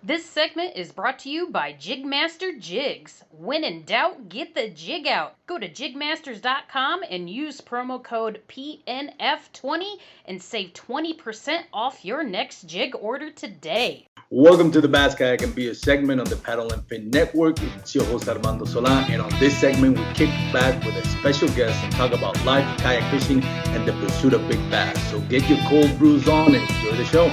This segment is brought to you by JigMasters Jigs. When in doubt, get the jig out. Go to JigMasters.com and use promo code PNF20 and save 20% off your next jig order today. Welcome to the Bass Kayak and Beer segment on the Paddle and Fin Network. It's your host Armondo Solan, and on this segment we kick back with a special guest and talk about life, kayak fishing, and the pursuit of big bass. So get your cold brews on and enjoy the show.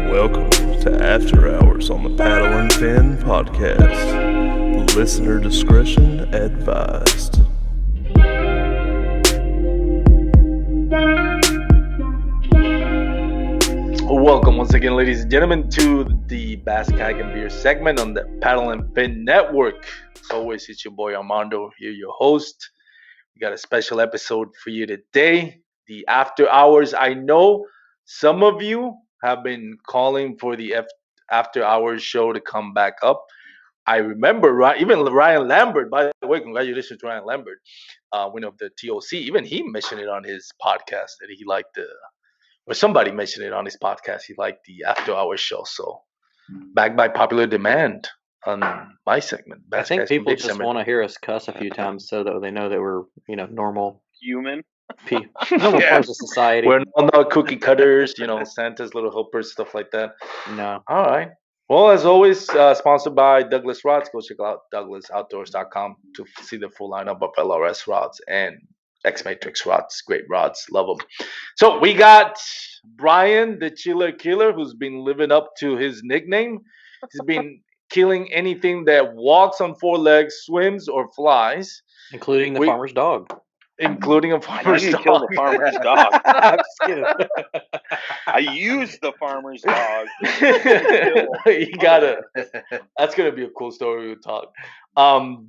Welcome to After Hours on the Paddle and Fin podcast. Listener discretion advised. Welcome once again, ladies and gentlemen, to the Bass Kayak and Beer segment on the Paddle and Fin Network. As always, it's your boy Armondo here, your host. We got a special episode for you today, the After Hours. I know some of you have been calling for the After Hours show to come back up. I remember even Ryan Lambert, by the way, congratulations to Ryan Lambert, winner of the TOC. Even he mentioned it on his podcast that he liked or somebody mentioned it on his podcast. He liked the After Hours show. So back by popular demand on my segment. I think people just want to hear us cuss a few times so that they know that we're, normal human. Normal parts of society. We're not cookie cutters, Santa's little helpers, stuff like that. No. All right. Well, as always, sponsored by Douglas Rods. Go check out douglasoutdoors.com to see the full lineup of LRS rods and X-Matrix rods. Great rods. Love them. So we got Brian, the Schiller Killer, who's been living up to his nickname. He's been killing anything that walks on four legs, swims, or flies. Including the farmer's dog. Including a farmer's dog. Kill the farmer's dog. I'm just kidding. I used the farmer's dog. You gotta. That's gonna be a cool story we'll talk.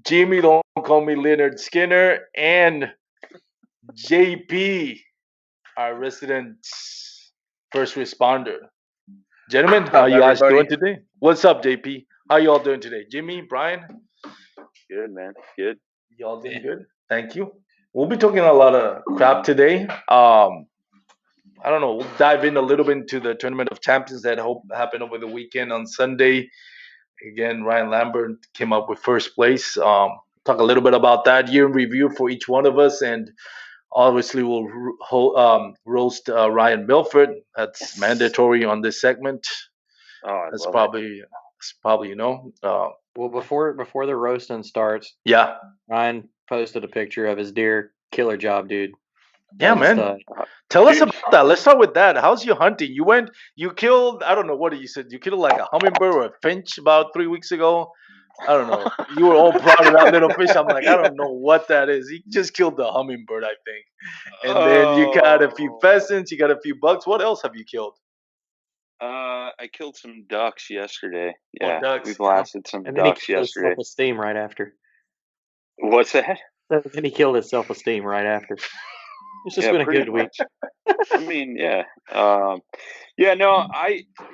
Jimmy, don't call me Leonard Skinner, and JP, our resident first responder. Gentlemen, how you guys doing today? What's up, JP? How you all doing today? Jimmy, Brian? Good, man. Good. Y'all doing good? Thank you. We'll be talking a lot of crap today. I don't know. We'll dive in a little bit into the Tournament of Champions that happened over the weekend on Sunday. Again, Ryan Lambert came up with first place. Talk a little bit about that year in review for each one of us, and obviously we'll roast Ryan Milford. That's mandatory on this segment. That's probably Well, before the roasting starts, yeah, Ryan posted a picture of his deer. Killer job, dude. Yeah, man. Tell us about that. Let's start with that. How's your hunting? You killed, I don't know, what you said? You killed like a hummingbird or a finch about 3 weeks ago. I don't know. You were all proud of that little fish. I'm like, I don't know what that is. He just killed the hummingbird, I think. And then you got a few pheasants. You got a few bucks. What else have you killed? I killed some ducks yesterday. Yeah, ducks. We blasted some And then he ducks killed his yesterday. self-esteem right after. What's that? Then he killed his self-esteem right after. It's just been a good week. I mean, yeah.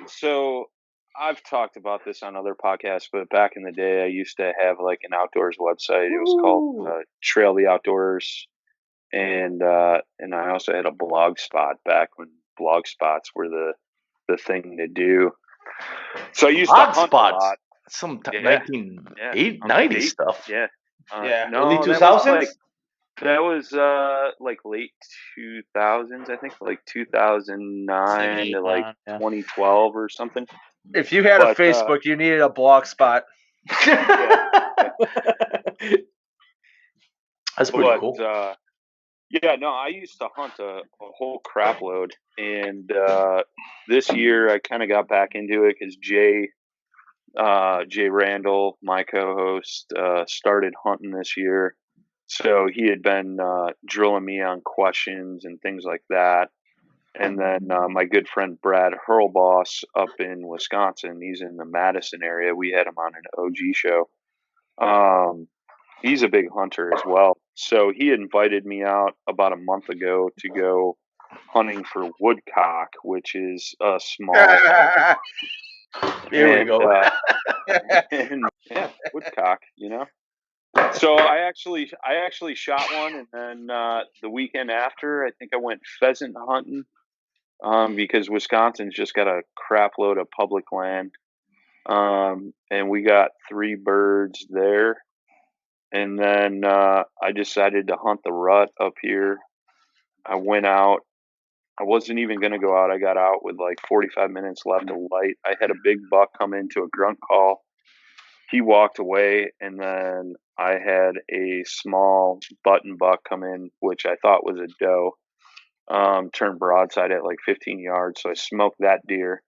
So I've talked about this on other podcasts, but back in the day, I used to have like an outdoors website. It was called Trail the Outdoors, and I also had a blog spot back when blog spots were the thing to do. So I used to hunt a lot. Some 1990 stuff. Yeah. Early 2000s? That was like late 2000s, I think, like 2009 to like 2012 or something. If you had a Facebook, you needed a blog spot. That's pretty cool. I used to hunt a whole crap load, and this year I kind of got back into it because Jay Randall, my co-host, started hunting this year. So he had been drilling me on questions and things like that. And then my good friend Brad Hurlboss up in Wisconsin, he's in the Madison area. We had him on an OG show. He's a big hunter as well. So he invited me out about a month ago to go hunting for woodcock, which is a small Here we go. And yeah, woodcock, you know. So I actually shot one, and then the weekend after, I think I went pheasant hunting because Wisconsin's just got a crap load of public land, and we got 3 birds there. And then I decided to hunt the rut up here. I went out. I wasn't even going to go out. I got out with like 45 minutes left of light. I had a big buck come into a grunt call. He walked away, and then I had a small button buck come in, which I thought was a doe, turned broadside at like 15 yards. So I smoked that deer.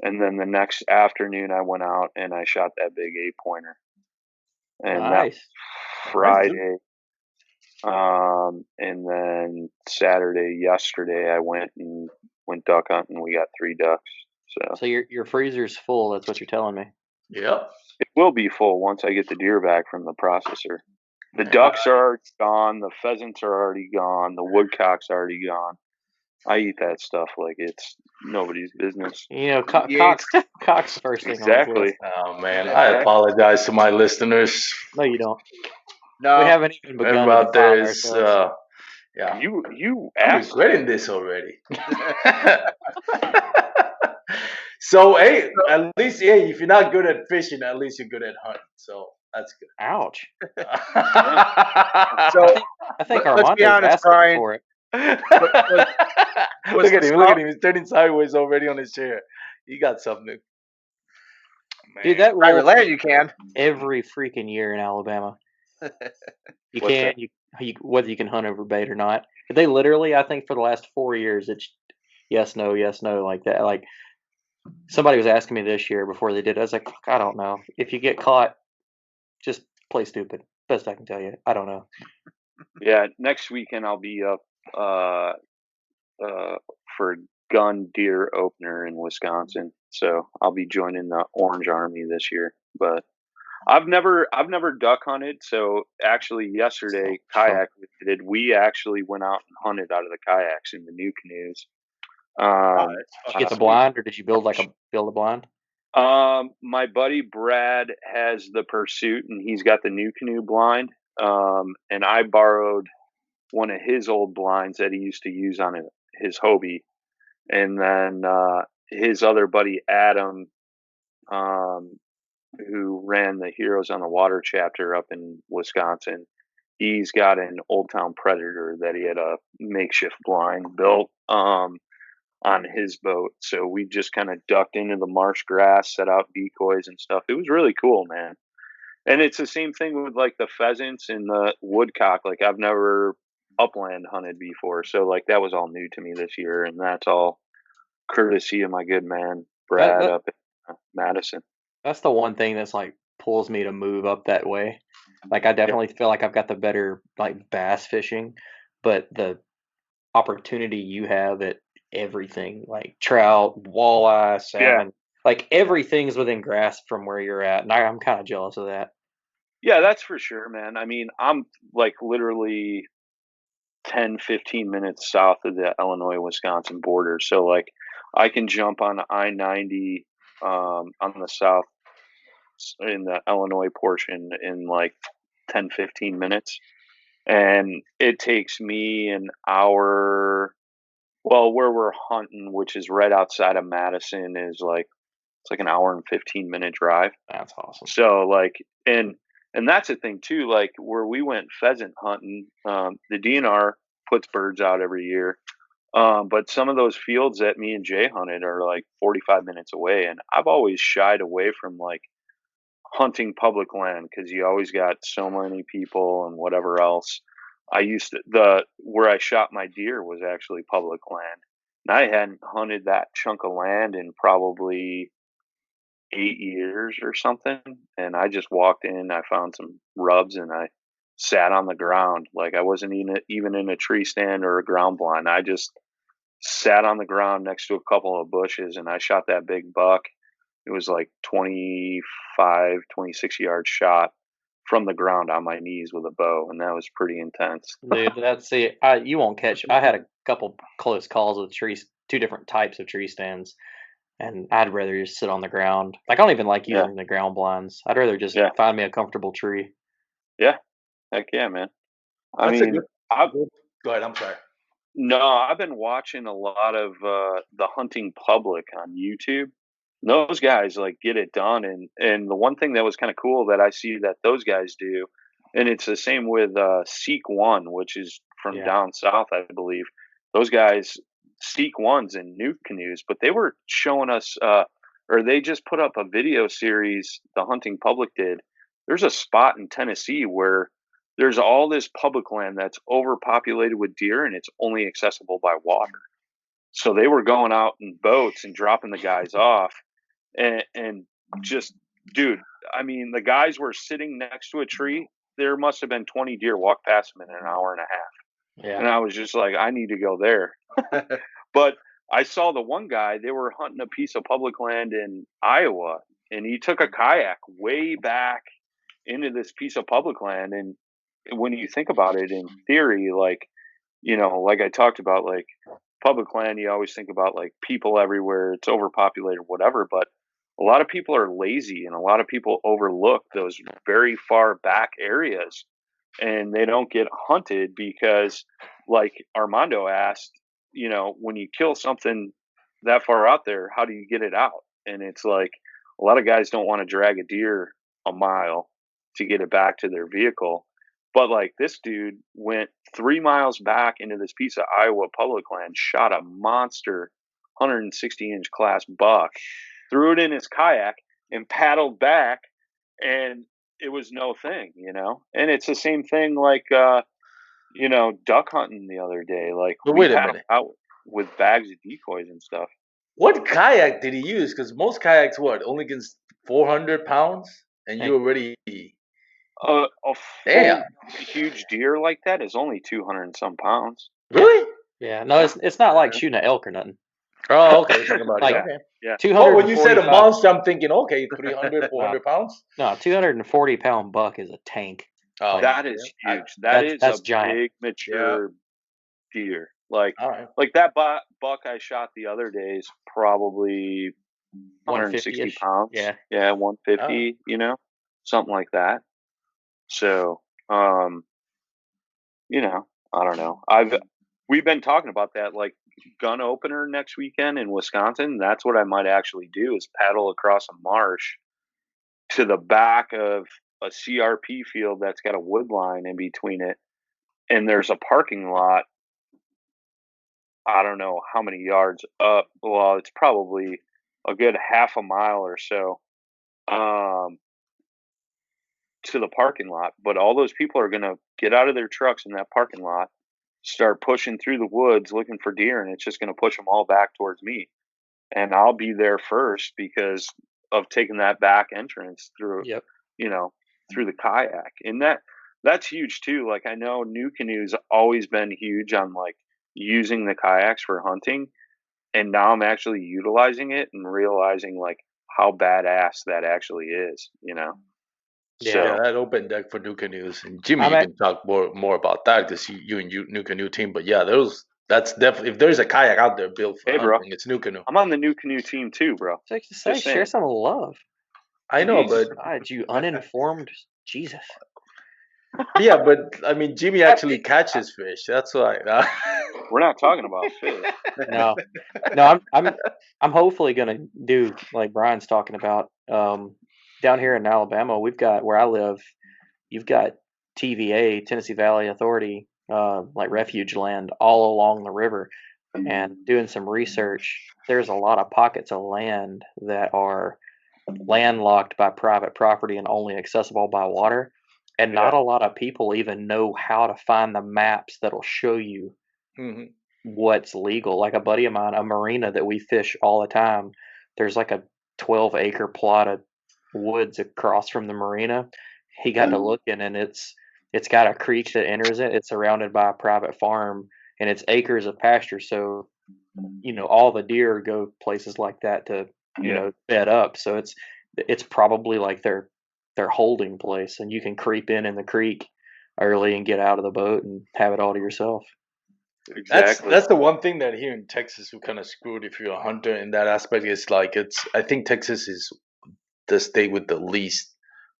And then the next afternoon I went out and I shot that big 8-pointer. And Nice. that Friday, and then yesterday I went duck hunting. We got 3 ducks. So your freezer's full. That's what you're telling me. Yep. It will be full once I get the deer back from the processor. The ducks are already gone. The pheasants are already gone. The woodcock's already gone. I eat that stuff like it's nobody's business. You know, cock's first thing. Exactly. Oh man, I apologize to my listeners. No, you don't. No, we haven't even begun. Everybody out there is, yeah. You I'm asked. regretting this already. So hey, at least if you're not good at fishing, at least you're good at hunting. So that's good. Ouch. So I think let's be Armando's honest, asking Brian. for it. Look at him! Look at him! He's turning sideways already on his chair. He got something. Man. Dude, that Private rolls land, you can. every freaking year in Alabama. You What's can, that? you whether you can hunt over bait or not. They literally, I think, for the last 4 years, it's yes, no, like that. Like somebody was asking me this year before they did. I was like, I don't know. If you get caught, just play stupid. Best I can tell you. I don't know. Yeah, next weekend I'll be up for gun deer opener in Wisconsin. So I'll be joining the Orange Army this year. But I've never duck hunted. So actually yesterday, kayak did. We actually went out and hunted out of the kayaks in the new canoes. Did you get the blind, or did you build a blind? My buddy Brad has the Pursuit, and he's got the new canoe blind. And I borrowed one of his old blinds that he used to use on his Hobie. And then his other buddy Adam, who ran the Heroes on the Water chapter up in Wisconsin, he's got an Old Town Predator that he had a makeshift blind built on his boat. So we just kind of ducked into the marsh grass, set out decoys and stuff. It was really cool, man. And it's the same thing with like the pheasants and the woodcock. Like I've never upland hunted before. So like that was all new to me this year. And that's all courtesy of my good man, Brad, up in Madison. That's the one thing that's like pulls me to move up that way. Like I definitely feel like I've got the better like bass fishing, but the opportunity you have at everything like trout, walleye, salmon, like everything's within grasp from where you're at. And I'm kind of jealous of that. Yeah, that's for sure, man. I mean, I'm like literally 10-15 minutes south of the Illinois-Wisconsin border. So like I can jump on I-90 on the south in the Illinois portion in like 10-15 minutes. And it takes me an hour. Well, where we're hunting, which is right outside of Madison, is like it's like an hour and 15-minute drive. That's awesome. So like, and that's the thing too. Like where we went pheasant hunting, the DNR puts birds out every year, but some of those fields that me and Jay hunted are like 45 minutes away, and I've always shied away from like hunting public land because you always got so many people and whatever else. I used to where I shot my deer was actually public land, and I hadn't hunted that chunk of land in probably 8 years or something. And I just walked in, I found some rubs, and I sat on the ground. Like I wasn't even in a tree stand or a ground blind. I just sat on the ground next to a couple of bushes, and I shot that big buck. It was like 25, 26 yard shot from the ground on my knees with a bow, and that was pretty intense. Dude, you won't catch. I had a couple close calls with trees, 2 different types of tree stands. and I'd rather just sit on the ground. Like I don't even like using the ground blinds. I'd rather just find me a comfortable tree. Yeah, heck yeah, man. I That's a mean, good. I've Go ahead. I'm sorry. no, I've been watching a lot of the hunting public on YouTube. Those guys like get it done, and the one thing that was kind of cool that I see that those guys do, and it's the same with Seek One, which is from down south, I believe. Those guys Seek Ones in new canoes, but they were showing us, or they just put up a video series. The hunting public did. There's a spot in Tennessee where there's all this public land that's overpopulated with deer, and it's only accessible by water. So they were going out in boats and dropping the guys off, and just, dude, I mean, the guys were sitting next to a tree. There must have been 20 deer walk past them in an hour and a half. Yeah. And I was just like, I need to go there. But I saw the one guy, they were hunting a piece of public land in Iowa, and he took a kayak way back into this piece of public land. And when you think about it in theory, like, you know, like I talked about, like public land, you always think about like people everywhere, it's overpopulated, whatever. But a lot of people are lazy, and a lot of people overlook those very far back areas, and they don't get hunted because, like Armondo asked, you know, when you kill something that far out there, how do you get it out? And it's like a lot of guys don't want to drag a deer a mile to get it back to their vehicle. But like this dude went 3 miles back into this piece of Iowa public land, shot a monster 160-inch class buck, threw it in his kayak, and paddled back, and it was no thing, you know. And it's the same thing like you know, duck hunting the other day. Like But we wait a paddled minute. out with bags of decoys and stuff. What kayak did he use? Because most kayaks, only gets 400 pounds, and you already. A full Damn. huge deer like that is only 200 and some pounds. Really? Yeah. No, it's not like shooting an elk or nothing. Oh, okay. Think about Like, it. Okay. Yeah. 245, When you said a monster, I'm thinking, okay, 300, 400 pounds. No, 240-pound buck is a tank. Oh, That is huge. That's a giant. big mature deer. Like all right. like that buck I shot the other day is probably 160 150-ish. pounds. Yeah. Yeah, 150, you know, something like that. So, you know, I don't know. We've been talking about that, like gun opener next weekend in Wisconsin. That's what I might actually do, is paddle across a marsh to the back of a CRP field that's got a wood line in between it. And there's a parking lot, I don't know how many yards up. Well, it's probably a good half a mile or so to the parking lot. But all those people are going to get out of their trucks in that parking lot, start pushing through the woods looking for deer, and it's just going to push them all back towards me. And I'll be there first because of taking that back entrance through, you know, through the kayak. And that's huge too. Like I know new canoes always been huge on like using the kayaks for hunting, and now I'm actually utilizing it and realizing like how badass that actually is, you know. Yeah, that open deck for new canoes, and Jimmy, you can talk more about that because you and new canoe team. But yeah, that's definitely, if there's a kayak out there built for hunting, it's new canoe. I'm on the new canoe team too, bro. Share some love. I know, but God, you uninformed Jesus. Yeah, but I mean, Jimmy actually catches fish. That's why. We're not talking about fish. No, I'm hopefully gonna do like Brian's talking about. Down here in Alabama, we've got, where I live, you've got TVA, Tennessee Valley Authority, like refuge land all along the river. And doing some research, there's a lot of pockets of land that are landlocked by private property and only accessible by water. And not a lot of people even know how to find the maps that'll show you what's legal. Like a buddy of mine, a marina that we fish all the time, there's like a 12-acre plot of woods across from the marina. He got to looking, and it's got a creek that enters it. It's surrounded by a private farm, and it's acres of pasture. So, you know, all the deer go places like that to, you know, bed up. So it's probably like their holding place, and you can creep in the creek early and get out of the boat and have it all to yourself. Exactly. That's the one thing that here in Texas we're kind of screwed if you're a hunter in that aspect. It's like I think Texas is the state with the least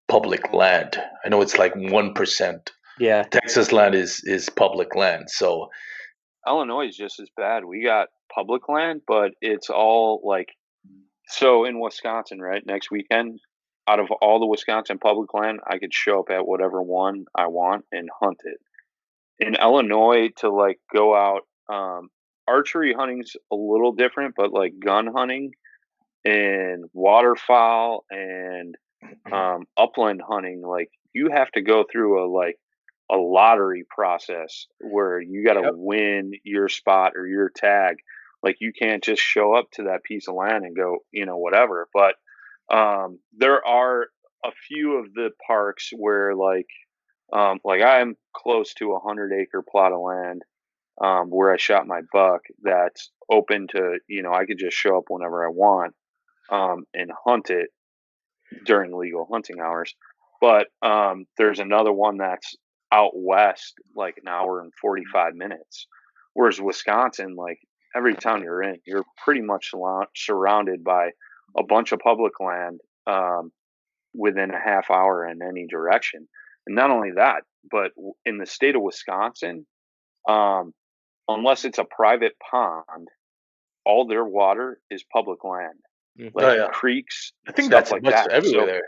public land. I know it's like 1%. Yeah. Texas land is public land. So Illinois is just as bad. We got public land, but it's all like, so in Wisconsin, right? Next weekend, out of all the Wisconsin public land, I could show up at whatever one I want and hunt it. In Illinois, to like go out, archery hunting's a little different, but like gun hunting and waterfowl and upland hunting, like you have to go through a lottery process where you got to win your spot or your tag. Like you can't just show up to that piece of land and go, whatever. But there are a few of the parks where like I'm close to 100-acre plot of land where I shot my buck that's open to, I could just show up whenever I want and hunt it during legal hunting hours. But there's another one that's out west, like an hour and 45 minutes. Whereas Wisconsin, like every town you're in, you're pretty much surrounded by a bunch of public land within a half hour in any direction. And not only that, but in the state of Wisconsin, unless it's a private pond, all their water is public land, like creeks. I think stuff that's like much that. everywhere So there.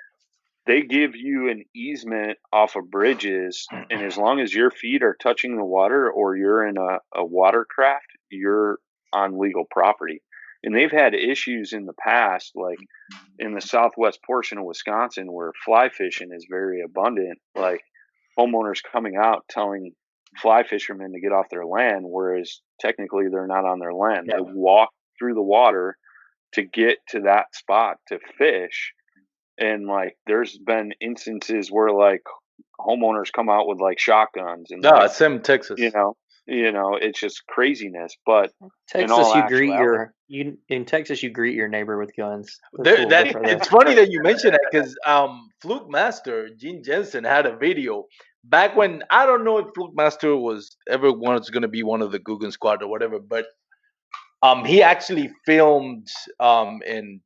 they give you an easement off of bridges, and as long as your feet are touching the water or you're in a watercraft, you're on legal property. And they've had issues in the past, like in the southwest portion of Wisconsin where fly fishing is very abundant, like homeowners coming out telling fly fishermen to get off their land, whereas technically they're not on their land. They walk through the water to get to that spot to fish. And like there's been instances where like homeowners come out with like shotguns and it's in Texas. It's just craziness. But Texas, in Texas you greet your neighbor with guns. It's funny that you mentioned that because Fluke Master Gene Jensen had a video back when, I don't know if Fluke Master was ever going to be one of the Guggen Squad or whatever, but he actually filmed in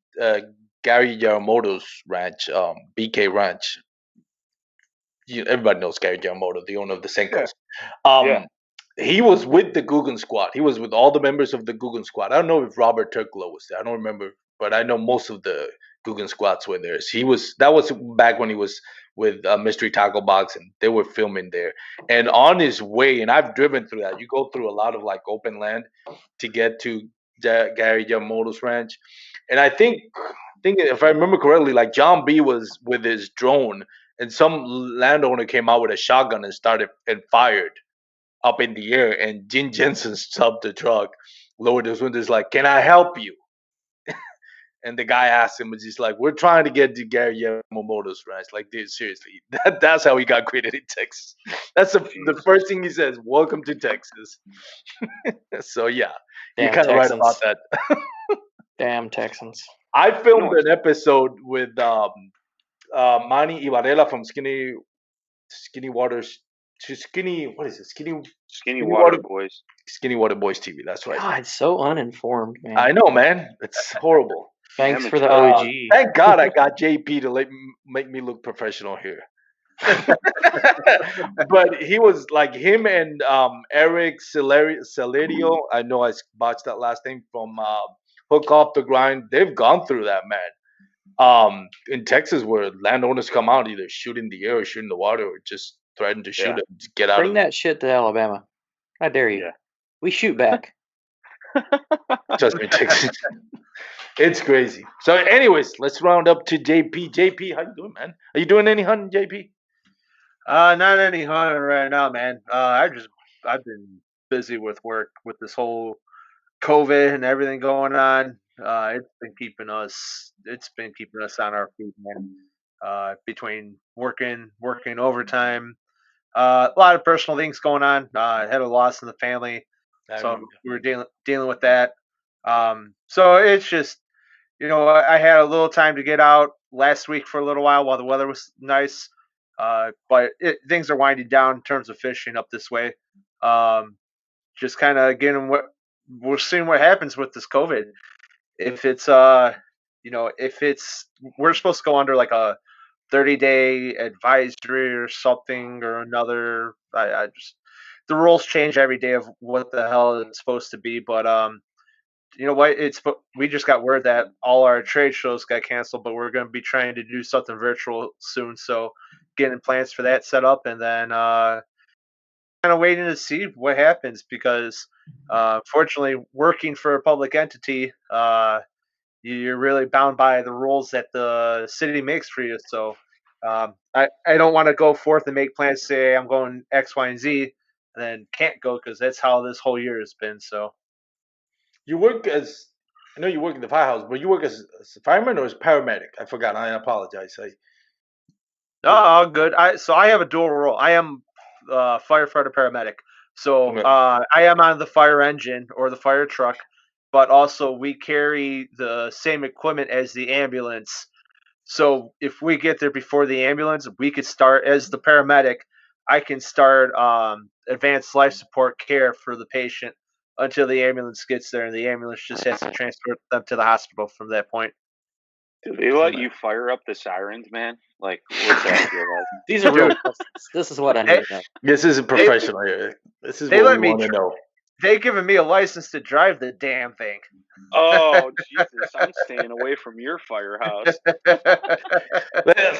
Gary Yamamoto's ranch, BK Ranch. Everybody knows Gary Yamamoto, the owner of the Senkos. He was with the Guggen Squad. He was with all the members of the Guggen Squad. I don't know if Robert Turklow was there. I don't remember, but I know most of the Guggen Squads were there. That was back when he was with Mystery Tackle Box, and they were filming there. And on his way, and I've driven through that. You go through a lot of like open land to get to Gary Yamamoto's ranch, and I think if I remember correctly, like John B was with his drone, and some landowner came out with a shotgun and fired up in the air, and Gene Jensen stopped the truck, lowered his windows, like, "Can I help you?" And the guy asked him, he's like, "We're trying to get to Gary Yamamoto's ranch." Like, dude, seriously, that's how he got created in Texas. That's the first thing he says. "Welcome to Texas." So yeah, you're kind of right about that. Damn Texans. I filmed an episode with Manny Ibarella from Skinny Waters. What is it? Skinny Water Boys. Skinny Water Boys TV. That's right. God, so uninformed, man. I know, man. It's horrible. Thanks for the OG. Thank God I got JP to make me look professional here. But he was like him and Eric Celerio. I know I botched that last name from Hook Off the Grind. They've gone through that, man. In Texas, where landowners come out, either shoot in the air or shoot in the water, or just threaten to shoot it to get out. Bring that shit to Alabama. I dare you. Yeah. We shoot back. Trust me, Texas. It's crazy. So, anyways, let's round up to JP. JP, how you doing, man? Are you doing any hunting, JP? Not any hunting right now, man. I've been busy with work with this whole COVID and everything going on. It's been keeping us on our feet, man. Between working overtime, a lot of personal things going on. I had a loss in the family, so we were dealing with that. So it's just, I had a little time to get out last week for a little while the weather was nice. But things are winding down in terms of fishing up this way. just kind of getting what we're seeing what happens with this COVID. If it's if it's we're supposed to go under like a 30-day advisory or something or another. I just the rules change every day of what the hell it's supposed to be, but you know what? We just got word that all our trade shows got canceled, but we're going to be trying to do something virtual soon. So getting plans for that set up, and then kind of waiting to see what happens because fortunately, working for a public entity, you're really bound by the rules that the city makes for you. So I don't want to go forth and make plans. Say I'm going X, Y, and Z, and then can't go because that's how this whole year has been. So. You work as I know you work in the firehouse, but you work as a fireman or as paramedic? I forgot. I apologize. Oh, good. I have a dual role. I am firefighter paramedic. So Okay. I am on the fire engine or the fire truck, but also we carry the same equipment as the ambulance. So if we get there before the ambulance, we could start as the paramedic. I can start advanced life support care for the patient until the ambulance gets there, and the ambulance just has to transfer them to the hospital from that point. Do they let you fire up the sirens, man? Like, what's that feel like? These are real questions. This is what I need to know. This is a professional here. This is they what let we me want to know. They given me a license to drive the damn thing. Oh, Jesus, I'm staying away from your firehouse.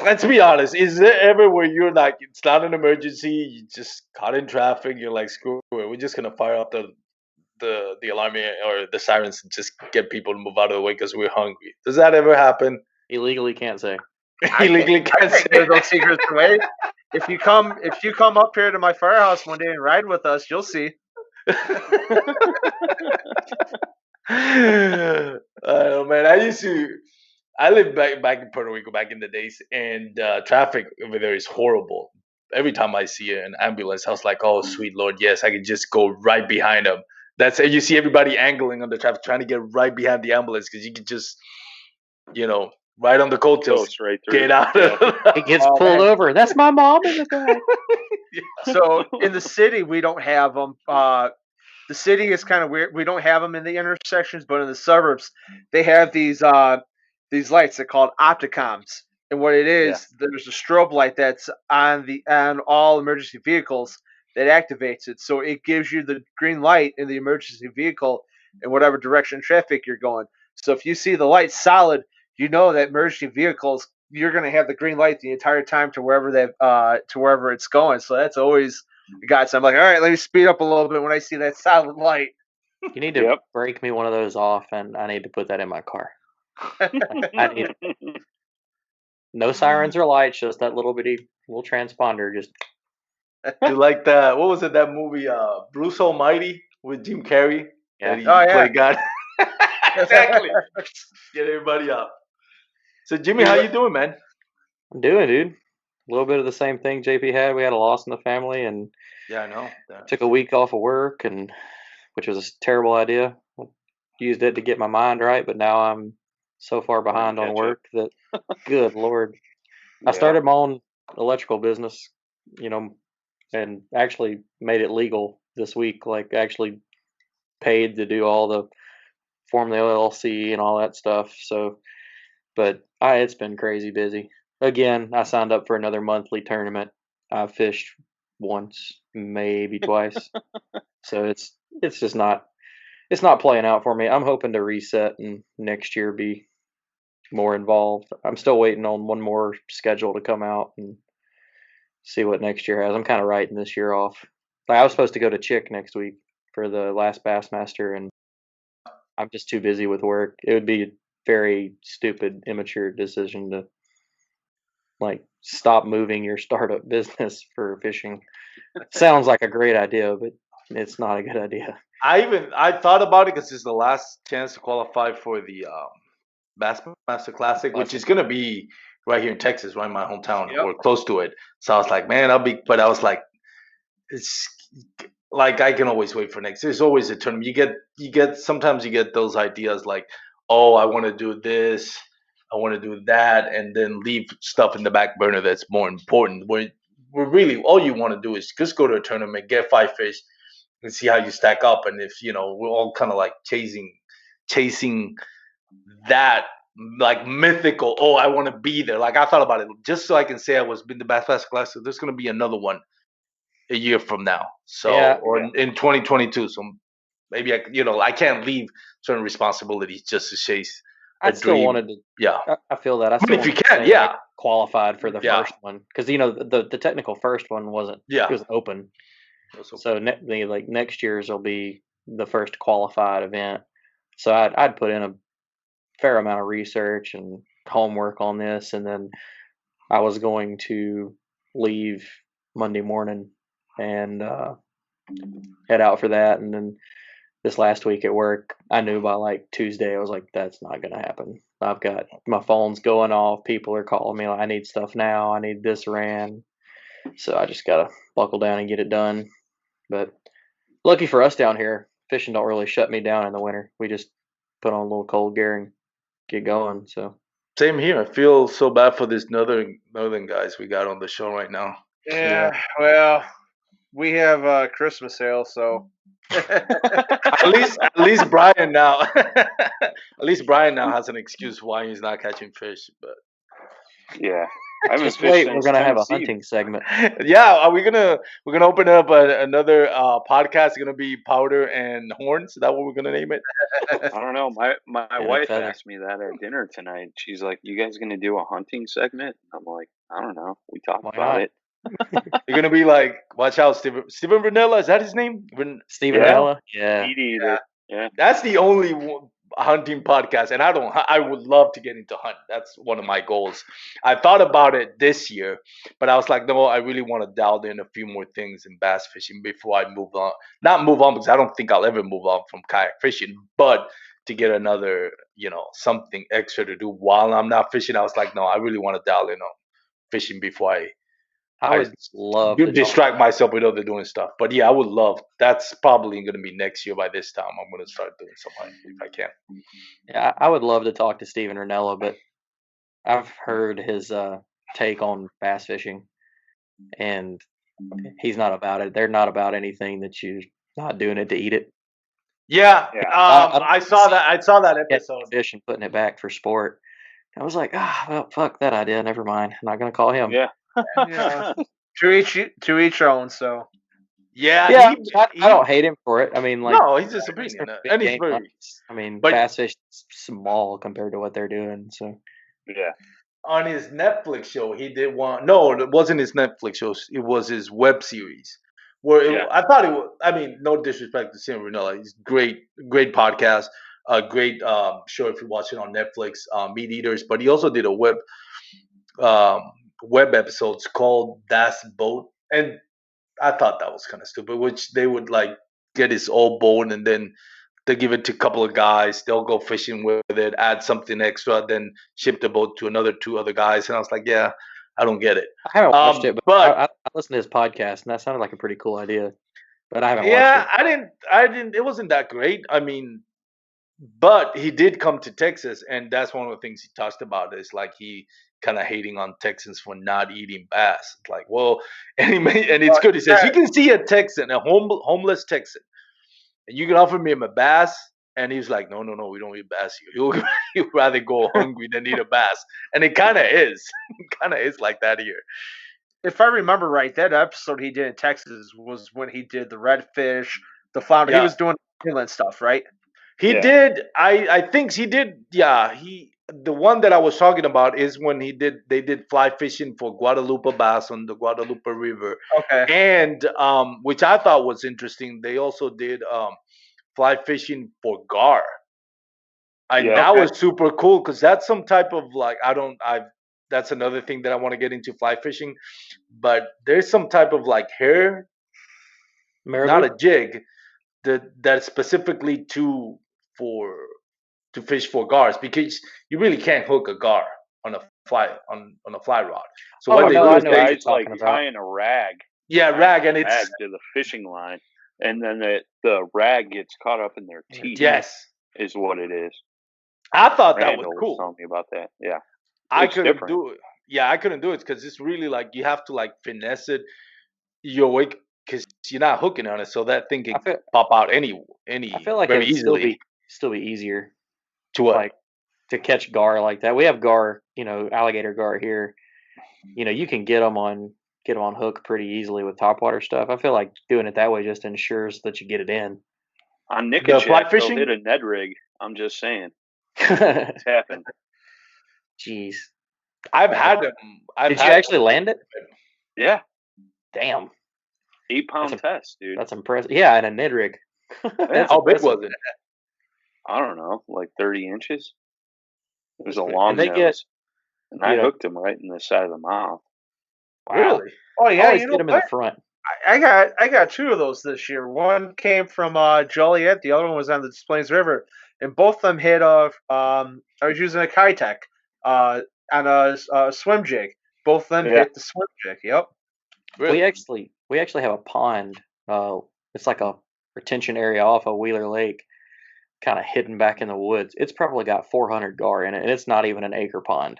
Let's be honest. Is there ever where you're like, it's not an emergency, you just caught in traffic, you're like, screw it, we're just gonna fire up the alarm or the sirens and just get people to move out of the way because we're hungry? Does that ever happen? Illegally can't say. Illegally can't say. Give those secrets away. If you come up here to my firehouse one day and ride with us, you'll see. Oh man, I lived back in Puerto Rico back in the days, and traffic over there is horrible. Every time I see an ambulance, I was like, "Oh, sweet Lord, yes, I can just go right behind them." You see everybody angling on the traffic, trying to get right behind the ambulance because you can just, right on the coattails, Goes right through. get out. It gets pulled over. That's my mom in the back. So in the city, we don't have them. The city is kind of weird. We don't have them in the intersections, but in the suburbs, they have these lights. They're called opticoms, and what it is, there's a strobe light that's on all emergency vehicles that activates it. So it gives you the green light in the emergency vehicle in whatever direction traffic you're going. So if you see the light solid, you know that emergency vehicles, you're going to have the green light the entire time to wherever it's going. So that's always a godsend. I'm like, all right, let me speed up a little bit when I see that solid light. You need to break me one of those off, and I need to put that in my car. I need it. No sirens or lights, just that little transponder. Just You like that? What was it? That movie, Bruce Almighty with Jim Carrey. Yeah. Play God. Exactly. Get everybody up. So Jimmy, how you doing, man? I'm doing, dude. A little bit of the same thing JP had. We had a loss in the family, and I know. Took a week off of work, which was a terrible idea. Used it to get my mind right, but now I'm so far behind on work that, good Lord. I started my own electrical business, and actually made it legal this week. Like, actually paid to do all the form the LLC and all that stuff. So, but it's been crazy busy. Again, I signed up for another monthly tournament. I fished once, maybe twice. So it's just not playing out for me. I'm hoping to reset and next year be more involved. I'm still waiting on one more schedule to come out and see what next year has. I'm kind of writing this year off. I was supposed to go to Chick next week for the last Bassmaster, and I'm just too busy with work. It would be a very stupid, immature decision to stop moving your startup business for fishing. Sounds like a great idea, but it's not a good idea. I thought about it because it's the last chance to qualify for the Bassmaster Classic, which is going to be right here in Texas, right in my hometown, or close to it. So I was like, man, but I was like, it's like I can always wait for next. There's always a tournament. Sometimes you get those ideas like, oh, I want to do this, I want to do that, and then leave stuff in the back burner that's more important. Where really all you want to do is just go to a tournament, get 5 fish, and see how you stack up. And if we're all kind of like chasing that like mythical. Oh, I want to be there. Like I thought about it just so I can say I was in the Bass class. So there's gonna be another one a year from now. So or in 2022. So maybe I can't leave certain responsibilities just to chase. I still wanted to. Yeah, I feel that. I but still if you can, yeah, qualified for the first one because the technical first one wasn't. Yeah, it was open. So next year's will be the first qualified event. So I'd put in a fair amount of research and homework on this, and then I was going to leave Monday morning and head out for that, and then this last week at work, I knew by like Tuesday, I was like, that's not going to happen. I've got my phone's going off. People are calling me like, I need stuff now. I need this ran. So I just got to buckle down and get it done. But lucky for us down here, fishing don't really shut me down in the winter. We just put on a little cold gear and get going. So same here. I feel so bad for these northern guys we got on the show right now. Yeah. Well, we have Christmas sale, so at least Brian now has an excuse why he's not catching fish. But yeah, just wait, we're gonna have a hunting segment. Yeah, we're gonna open up another podcast. It's gonna be Powder and Horns. Is that what we're gonna name it? I don't know. My wife asked me that at dinner tonight. She's like, "You guys gonna do a hunting segment?" I'm like, "I don't know. We talked about it." You're gonna be like, watch out, Steven Vanilla. Is that his name? Steven Vanilla. Yeah. Yeah. That's the only hunting podcast, and I would love to get into hunt. That's one of my goals. I thought about it this year, but I was like, no, I really want to dial in a few more things in bass fishing before I move on. Not move on because I don't think I'll ever move on from kayak fishing, but to get another, something extra to do while I'm not fishing. I was like, no, I really want to dial in on fishing before I would love to distract myself with other doing stuff. But yeah, I would love. That's probably going to be next year. By this time, I'm going to start doing something if I can. Yeah, I would love to talk to Steven Ranella, but I've heard his take on bass fishing, and he's not about it. They're not about anything that you're not doing it to eat it. Yeah. I saw that episode. Fish and putting it back for sport. I was like, well, fuck that idea. Never mind. I'm not going to call him. Yeah. Yeah. To each your own. So yeah, I don't hate him for it. I mean, like, no, he's just opinion, and he's very. I mean, bass fish is small compared to what they're doing. So yeah, on his Netflix show, he did one. No, it wasn't his Netflix show. It was his web series. Where I thought it was. I mean, no disrespect to Sam Ranella, he's great podcast, great show if you watch it on Netflix, Meat Eaters. But he also did a web episodes called Das Boat, and I thought that was kind of stupid, which they would like get his old boat and then they give it to a couple of guys, they'll go fishing with it, add something extra, then ship the boat to two other guys. And I was like, yeah, I don't get it. I haven't watched it, but I listened to his podcast and that sounded like a pretty cool idea, but I haven't watched it. I didn't it wasn't that great. I mean, but he did come to Texas, and that's one of the things he talked about is like he kind of hating on Texans for not eating bass. It's like, well, and it's good. He says, you can see a Texan, a homeless Texan, and you can offer me a bass. And he's like, no, we don't eat bass here. He'll rather go hungry than eat a bass. And it kind of is. It kind of is like that here. If I remember right, that episode he did in Texas was when he did the redfish, the flounder. Yeah. He was doing inland stuff, right? He did. I think he did. Yeah, the one that I was talking about is when they did fly fishing for Guadalupe bass on the Guadalupe River. Okay. And which I thought was interesting. They also did fly fishing for gar. That was super cool because that's some type of like that's another thing that I want to get into fly fishing. But there's some type of like hair, not a jig, that's specifically to fish for gars, because you really can't hook a gar on a fly rod. So what they do is they like tying a rag. Yeah, rag, and it's rag to the fishing line, and then the rag gets caught up in their teeth. Yes, is what it is. I thought that was cool. Telling me about that. Yeah, I couldn't do it. Yeah, I couldn't do it because it's really like you have to like finesse it. You're because you're not hooking on it, so that thing can I feel, pop out any I feel like very it'd easily. still be easier, To what? like to catch gar like that. We have gar, alligator gar here. You can get them on hook pretty easily with topwater stuff. I feel like doing it that way just ensures that you get it in. On Nick The and fly Jack, they'll fishing? hit a Ned rig. I'm just saying. It's happened. Jeez. I've had them. Did you actually land it? Yeah. Damn. 8-pound test, dude. That's impressive. Yeah, and a Ned rig. That's How big impressive. was it? I don't know, like 30 inches. It was a And long they nose. get- and I hooked him right in the side of the mouth. Wow. Really? Oh I yeah, always you know get them in what? the front. I got two of those this year. One came from Joliet. The other one was on the Des Plaines River, and both of them hit off. I was using a Kayak on a swim jig. Both of them Yeah. hit the swim jig. Yep. Really? We actually have a pond. It's like a retention area off of Wheeler Lake, kind of hidden back in the woods. It's probably got 400 gar in it, and it's not even an acre pond.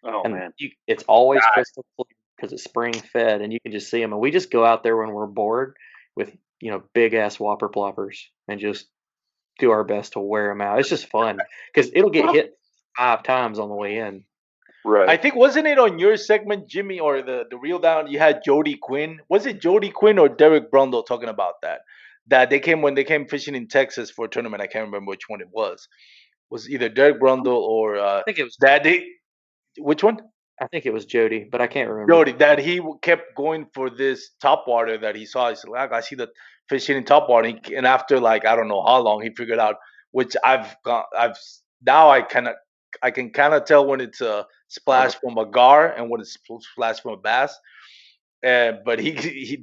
Oh, man. It's always crystal clear because it's spring fed, and you can just see them. And we just go out there when we're bored with big ass whopper ploppers and just do our best to wear them out. It's just fun because it'll get hit 5 times on the way in. Right. I think, wasn't it on your segment, Jimmy, or the reel down? You had Jody Quinn. Was it Jody Quinn or Derek Brundle talking about that? That when they came fishing in Texas for a tournament. I can't remember which one it was. Was either Derek Brundle or I think it was. Which one? I think it was Jody, but I can't remember. Jody. That he kept going for this topwater that he saw. He said, "I see the fishing in topwater," and after like I don't know how long, he figured out. Which now I can kind of tell when it's a splash from a gar and when it's splash from a bass. But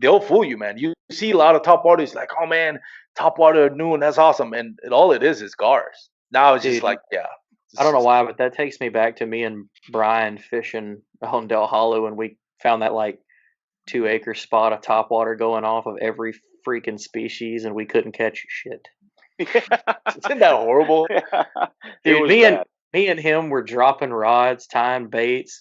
they'll fool you, man. You see a lot of top water. It's like, oh man, top water at noon, that's awesome. And all it is gars. Now it's just Dude, like, yeah. I don't know why, but that takes me back to me and Brian fishing on Del Hollow, and we found that like 2-acre spot of topwater going off of every freaking species, and we couldn't catch shit. Isn't that horrible? Dude, me and him were dropping rods, tying baits.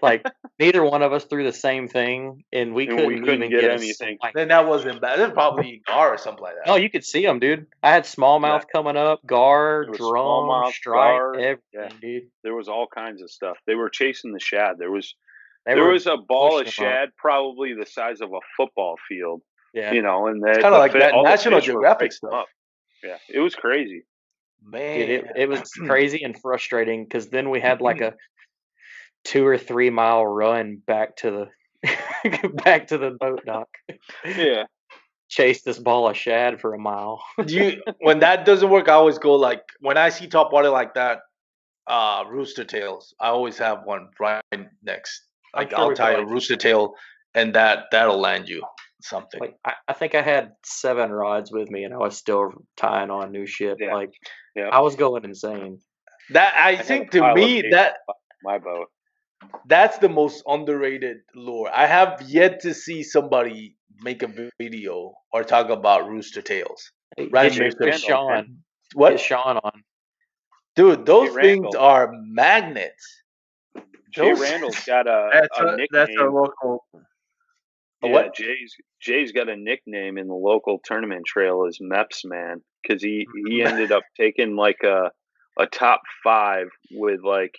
Like neither one of us threw the same thing, and we couldn't even get anything. Then that wasn't bad. It's probably gar or something like that. No, you could see them, dude. I had smallmouth coming up, gar, There was drum, smallmouth, stripe, gar, everything, dude. There was all kinds of stuff. They were chasing the shad. There was a ball of pushing 'em up. shad probably the size of a football field. Yeah. And it's kind of like that National Geographic stuff. Up. Yeah, it was crazy. Man, Dude, it was crazy and frustrating because then we had like a 2 or 3 mile run back to the boat dock. Yeah. Chase this ball of shad for a mile. When that doesn't work, I always go like when I see top water like that, rooster tails. I always have one right next. Like I'll tie a rooster tail, and that'll land you something. Like I think I had 7 rods with me, and I was still tying on new shit. Yeah. Like Yeah. I was going insane. That I think to me my boat. That's the most underrated lure. I have yet to see somebody make a video or talk about rooster tails. Right, Get Sean. What? Get Sean on. Dude, those things are magnets. Jay Randall's got a nickname. That's a local. What? Jay's got a nickname in the local tournament trail as Meps Man because he ended up taking like a top 5 with like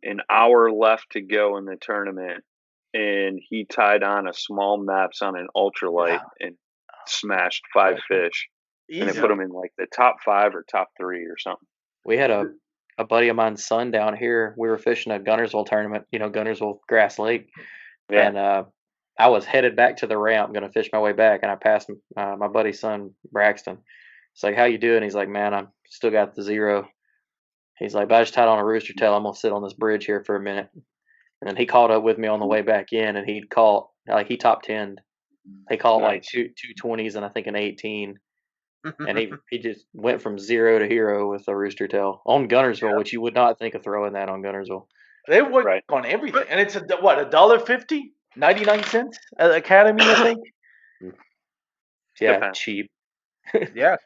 an hour left to go in the tournament, and he tied on a small Meps on an ultralight and smashed 5 fish, and it put him in like the top 5 or top 3 or something. We had a buddy of mine's son down here. We were fishing a Gunnersville tournament, Gunnersville Grass Lake, and I was headed back to the ramp, going to fish my way back, and I passed my buddy's son, Braxton. It's like, how you doing? He's like, man, I'm still got the 0. He's like, but I just tied on a rooster tail. I'm going to sit on this bridge here for a minute. And then he caught up with me on the way back in, and he top 10'd. He caught like two 20s and I think an 18. And he just went from 0 to hero with a rooster tail on Gunnersville, which you would not think of throwing that on Gunnersville. They work on everything. And it's $1.50? 99 cents at Academy, I think. Yeah, cheap. Yeah.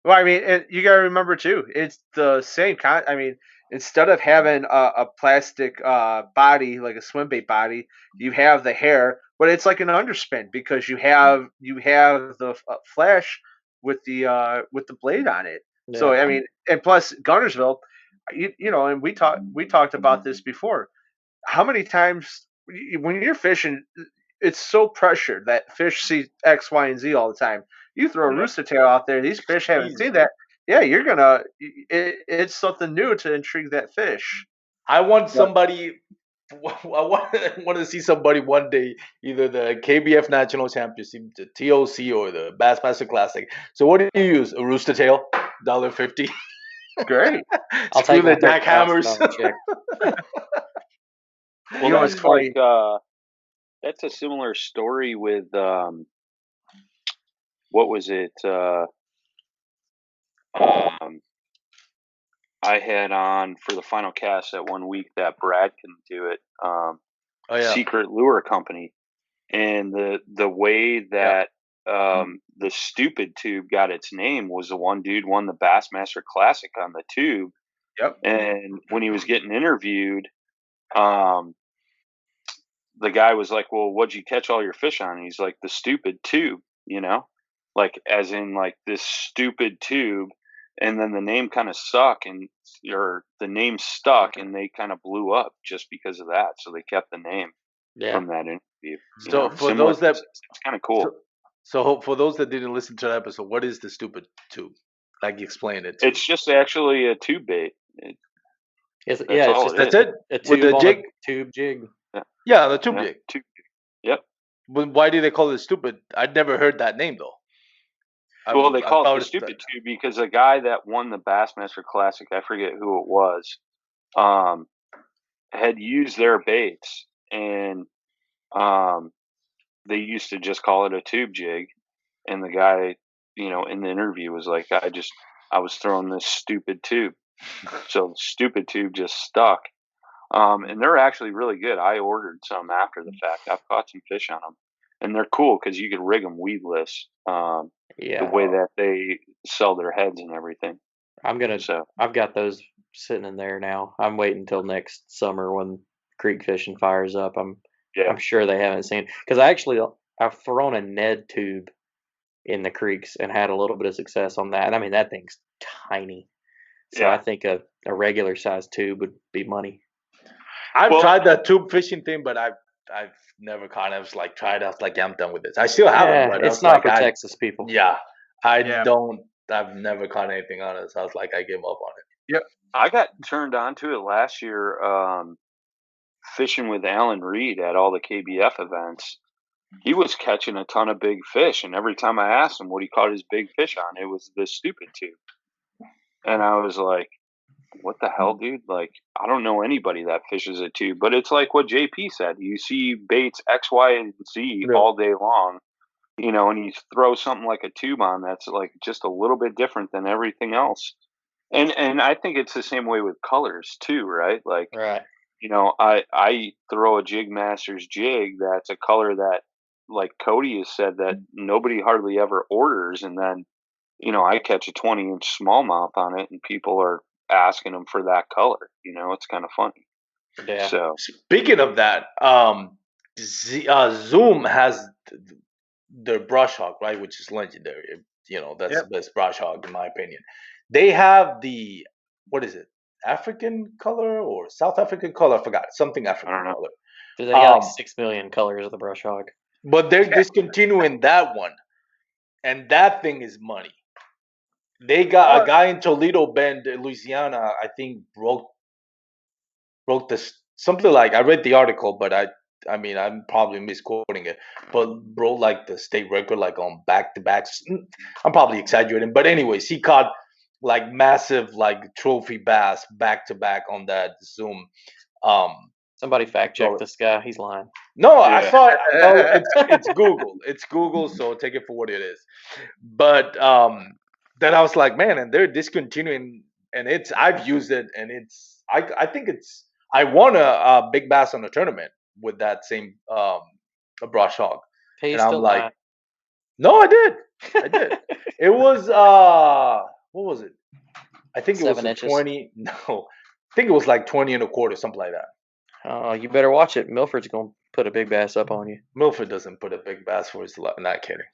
Well, I mean, and you got to remember too, it's the same kind. I mean, instead of having a plastic body like a swim bait body, you have the hair, but it's like an underspin because you have the flash with the blade on it. So Yeah. I mean, and plus Gunnersville, and we talked about this before. How many times when you're fishing, it's so pressured that fish see X, Y, and Z all the time. You throw a Yeah. rooster tail out there, these fish haven't Easy. seen that. Yeah, you're gonna. It's something new to intrigue that fish. I want But somebody. I want to see somebody one day, either the KBF National Championship, the TOC, or the Bassmaster Classic. So what do you use? A rooster tail, $1.50. great. I'll Screw take the my jackhammers. $30,000 check. Well, You know what's that's funny? like that's a similar story with what was it? I had on for the final cast that one week that Brad can do it. Oh yeah. Secret Lure Company, and the way that the stupid tube got its name was the one dude won the Bassmaster Classic on the tube, Yep. and when he was getting interviewed, the guy was like, "Well, what'd you catch all your fish on?" And he's like, "The stupid tube," like as in like this stupid tube. And then the name kind of stuck, or the name stuck, and they kind of blew up just because of that. So they kept the name Yeah. from that interview. So for Similar those that, concept. It's kind of cool. so for those that didn't listen to that episode, what is the stupid tube? Like, explain it. It's just actually a tube bait. It's all just That's is. it. a With tube the on jig. a tube jig. Yeah, the tube Yeah, jig. tube. Yep. But why do they call it stupid? I'd never heard that name though. Well, they I call it thought the it's stupid tube because the guy that won the Bassmaster Classic, I forget who it was, had used their baits, and they used to just call it a tube jig. And the guy, in the interview was like, I was throwing this stupid tube. So the stupid tube just stuck. And they're actually really good. I ordered some after the fact. I've caught some fish on them, and they're cool because you can rig them weedless. The way that they sell their heads and everything. I've got those sitting in there now. I'm waiting until next summer when creek fishing fires up. I'm sure they haven't seen, because I've thrown a Ned tube in the creeks and had a little bit of success on that. And I mean, that thing's tiny. So Yeah. I think a regular sized tube would be money. I've tried that tube fishing thing, but I've never kind of like tried. I was like, yeah, I'm done with this. I still have it, but it's not for Texas people. Yeah, Yeah. I've never caught anything on it, so I was like, I gave up on it. Yep. I got turned on to it last year, fishing with Alan Reed at all the KBF events. He was catching a ton of big fish, and every time I asked him what he caught his big fish on, it was this stupid tube. And I was like, what the hell, dude? Like, I don't know anybody that fishes a tube, but it's like what JP said. You see baits X, Y, and Z all day long, and you throw something like a tube on that's like just a little bit different than everything else. And I think it's the same way with colors too, right? Like, Right. I throw a JigMasters jig that's a color that, like Cody has said, that nobody hardly ever orders, and then I catch a 20-inch smallmouth on it, and people are asking them for that color. It's kind of funny. Yeah. So speaking of that, Zoom has their brush hog, right, which is legendary. That's the best brush hog in my opinion. They have the, what is it, African color or South African color? I forgot, something African color. They got like 6 million colors of the brush hog. But they're discontinuing that one, and that thing is money. They got a guy in Toledo Bend, Louisiana, I think wrote this, something like, I read the article, but I mean, I'm probably misquoting it, but broke like the state record, like on back-to-backs. I'm probably exaggerating, but anyways, he caught like massive, like trophy bass back-to-back on that Zoom. Somebody fact check this guy. He's lying. No, yeah. I saw it. It's Google. It's Google, so take it for what it is. But then I was like, man, and they're discontinuing, and I've used it, and I think I won a big bass on a tournament with that same brush hog. And I'm like, lying. No, I did. It was what was it? I think it was 7 inches. 20. No, think it was like 20 and a quarter, something like that. You better watch it. Milford's gonna put a big bass up on you. Milford doesn't put a big bass for his luck. Not kidding.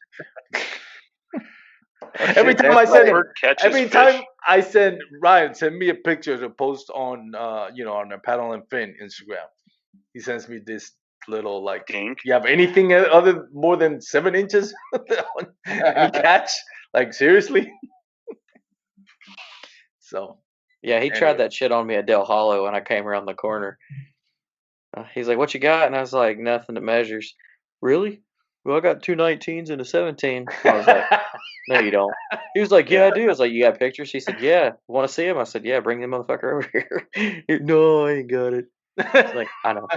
Shit, Every time that's I send Milford catches every fish. time I send Ryan send me a picture to post on on the Paddle and Fin Instagram. He sends me this little like, Dink. you have anything other more than 7 inches on any catch? Like seriously? So Yeah, he tried that shit on me at Del Hollow when I came around the corner. He's like, "What you got?" And I was like, "Nothing that measures." Really? Well, I got 2 19s and a 17. I was like, "No, you don't." He was like, "Yeah, I do." I was like, "You got pictures?" He said, "Yeah." Want to see him? I said, "Yeah, bring the motherfucker over here." No, I ain't got it. It's like, I know.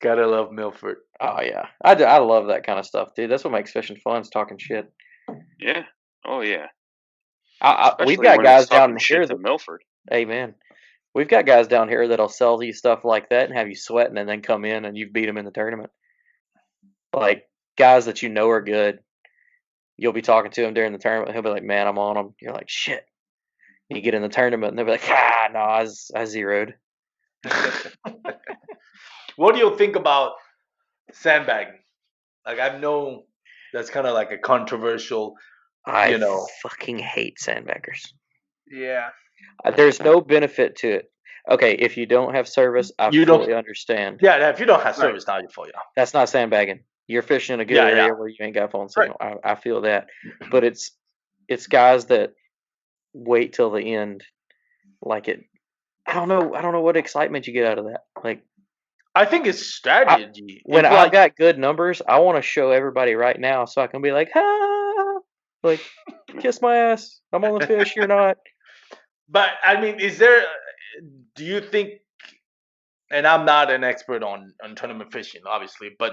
Gotta love Milford. Oh yeah, I love that kind of stuff, dude. That's what makes fishing fun. Is talking shit. Yeah. Oh yeah. We've Especially got when guys it's talking down shit here to that, Milford. hey man, we've got guys down here that'll sell you stuff like that and have you sweating and then come in and you've beat them in the tournament. Like guys that you know are good, you'll be talking to him during the tournament. He'll be like, "Man, I'm on him." You're like, "Shit." You get in the tournament and they'll be like, no, I zeroed. What do you think about sandbagging? Like I know that's kind of like a controversial. I fucking hate sandbaggers. Yeah. There's no benefit to it. Okay, if you don't have service, I fully understand. Yeah, if you don't have service, now you fault. Yeah, that's not sandbagging. You're fishing in a good area where you ain't got phone signal. I feel that, but it's guys that wait till the end. Like it, I don't know what excitement you get out of that. Like, I think it's strategy. When I've got good numbers, I want to show everybody right now so I can be like, like, kiss my ass. I'm on the fish. You're not. But I mean, do you think? And I'm not an expert on tournament fishing, obviously, but